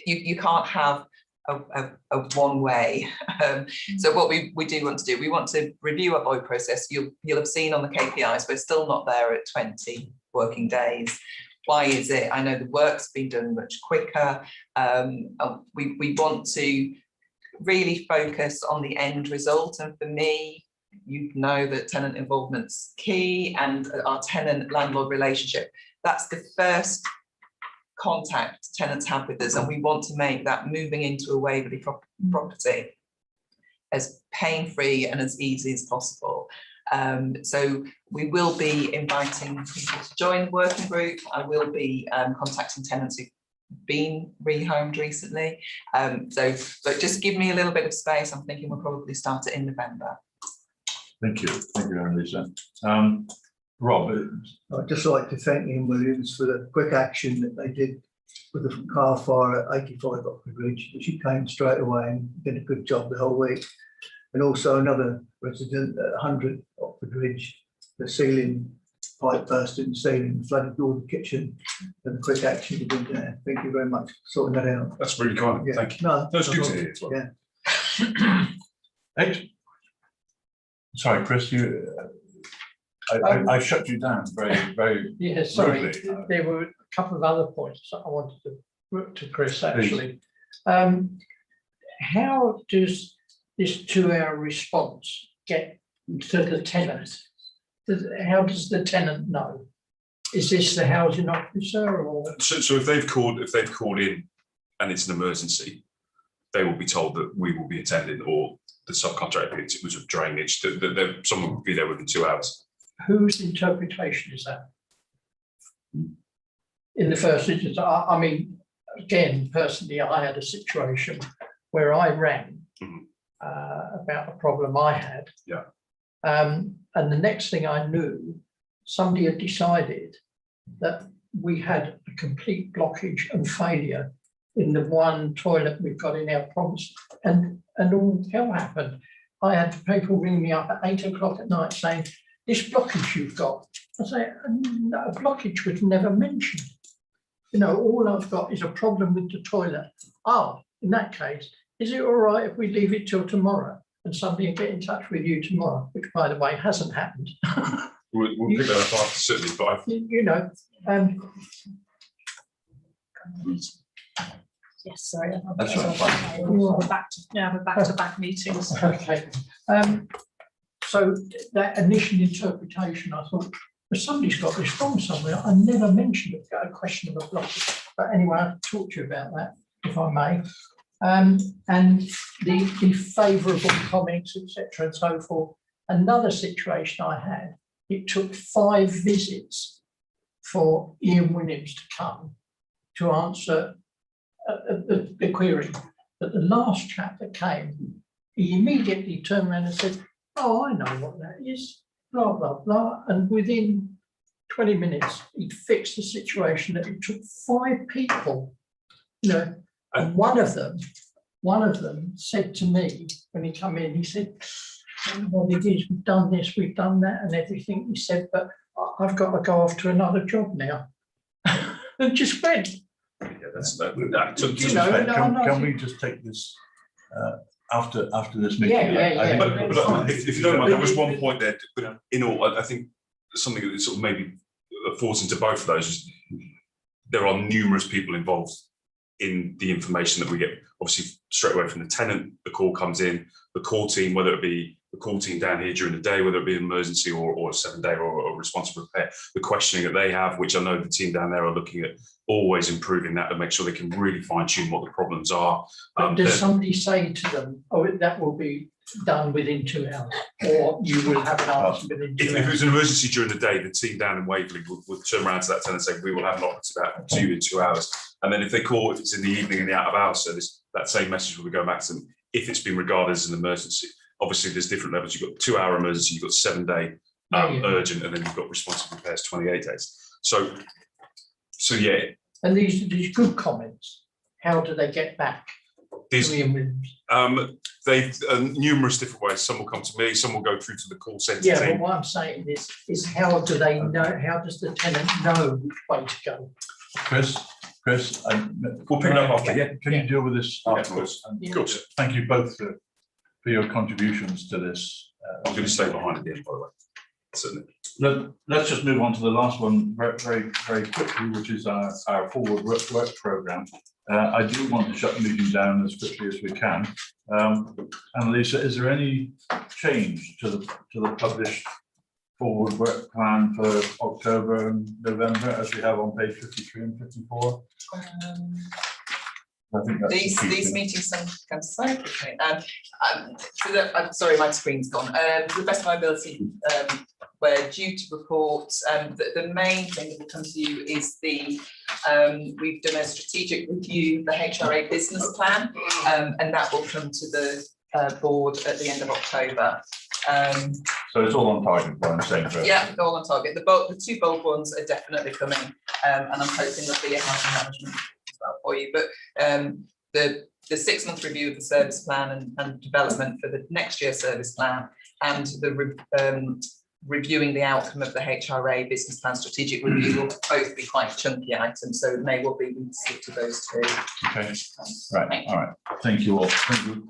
you can't have a one way. So what we do want to do, we want to review our void process. You'll have seen on the KPIs, we're still not there at 20 working days. Why is it? I know the work's been done much quicker. We want to really focus on the end result. And for me, you know that tenant involvement's key, and our tenant-landlord relationship. That's the first contact tenants have with us, and we want to make that moving into a Waverley property as pain-free and as easy as possible. So we will be inviting people to join the working group. I will be contacting tenants who've been rehomed recently. But just give me a little bit of space. I'm thinking we'll probably start it in November. Thank you, Annalisa. Rob? I'd just like to thank Ian Williams for the quick action that they did with the car fire at 85 Oxford Ridge, which he came straight away and did a good job the whole week. And also another resident at 100 Oxford Ridge, the ceiling pipe burst in the ceiling, flooded all the kitchen, and the quick action he did there. Thank you very much for sorting that out. That's really kind. Yeah. Thank you. No, That's good to hear as well. Yeah. Sorry, Chris, I shut you down very Yeah, sorry. rudely. There were a couple of other points that I wanted to put to Chris, actually. How does this 2-hour response get to the tenant? How does the tenant know? Is this the housing officer or? So if they've called in and it's an emergency, they will be told that we will be attending, or the subcontractor, it was of drainage, that someone will be there within 2 hours. Whose interpretation is that? In the first instance, I mean, again, personally, I had a situation where I rang about a problem I had. Yeah. And the next thing I knew, somebody had decided that we had a complete blockage and failure in the one toilet we've got in our province, and all hell happened. I had people ring me up at 8 o'clock at night saying, this blockage you've got. I say, no, a blockage was never mentioned. You know, all I've got is a problem with the toilet. Oh, in that case, is it all right if we leave it till tomorrow and somebody will get in touch with you tomorrow, which by the way hasn't happened. We'll pick that up after, certainly, but you know, Yes, sorry. That's right. We're back to back meetings. Okay. So that initial interpretation, I thought, well, somebody's got this wrong somewhere. I never mentioned a question of a blockage. But anyway, I'll talk to you about that, if I may. And the favourable comments, etc., and so forth. Another situation I had, it took 5 visits for Ian Williams to come to answer the query. But the last chap that came, he immediately turned around and said, "Oh, I know what that is, blah, blah, blah." And within 20 minutes, he'd fixed the situation that it took 5 people, you know, and one of them said to me when he come in, he said, "What it is, we've done this, we've done that and everything." He said, "But I've got to go off to another job now." And just went. Yeah, that took. You know, Can we just take this after this meeting? Yeah. But if you don't mind, there was one point there, but in all, I think something that sort of maybe falls into both of those is there are numerous people involved in the information that we get, obviously straight away from the tenant. The call comes in, the call team, whether it be the call team down here during the day, whether it be an emergency or a 7-day or a responsive repair, the questioning that they have, which I know the team down there are looking at, always improving that to make sure they can really fine tune what the problems are. But does somebody say to them, "Oh, that will be done within 2 hours," or you will have an answer within 2 hours? If it was an emergency during the day, the team down in Waverley would turn around to that tenant and say, "We will have an operative out to you in 2 hours." And then if they call, if it's in the evening in the out of hours service, that same message will be going back to them if it's been regarded as an emergency. Obviously, there's different levels. You've got 2-hour emergency, you've got 7-day urgent, and then you've got responsive repairs 28 days. So yeah. And these good comments, how do they get back to Ian Williams? They've numerous different ways. Some will come to me, some will go through to the call centre Yeah, team. but what I'm saying is how do they know, how does the tenant know which way to go? Chris, we'll pick it up after. Yeah. Can you deal with this afterwards? Of course. Thank you both for your contributions to this. I'm going to stay behind at the end, by the way. Certainly. Let's just move on to the last one very quickly, which is our forward work programme. I do want to shut the meeting down as quickly as we can. Annalisa, is there any change to the published forward work plan for October and November as we have on page 53 and 54? I think that's these meetings come so quickly. Sorry, my screen's gone. To the best of my ability, we're due to report. The main thing that will come to you is we've done a strategic review, the HRA business plan, and that will come to the board at the end of October. So it's all on target, what I'm saying. Yeah, all on target. The 2 bold ones are definitely coming, and I'm hoping there'll be a housing management as well for you. But the 6-month review of the service plan and development for the next year service plan, and the reviewing the outcome of the HRA business plan strategic review will both be quite chunky items, so it may well be we stick to those 2. Okay, right, all right. Thank you all. Thank you.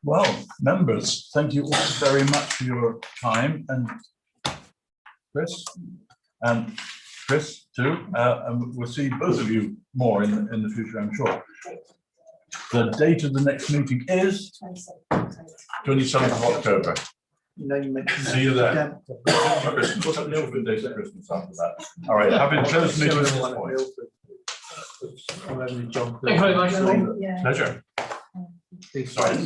Well, members, thank you all very much for your time, and Chris too, and we'll see both of you more in the future, I'm sure. The date of the next meeting is 27th of October. See you there. Christmas. Good days of Christmas after that. All right, having closed meeting at this point. Thank you very much. Pleasure. Sorry.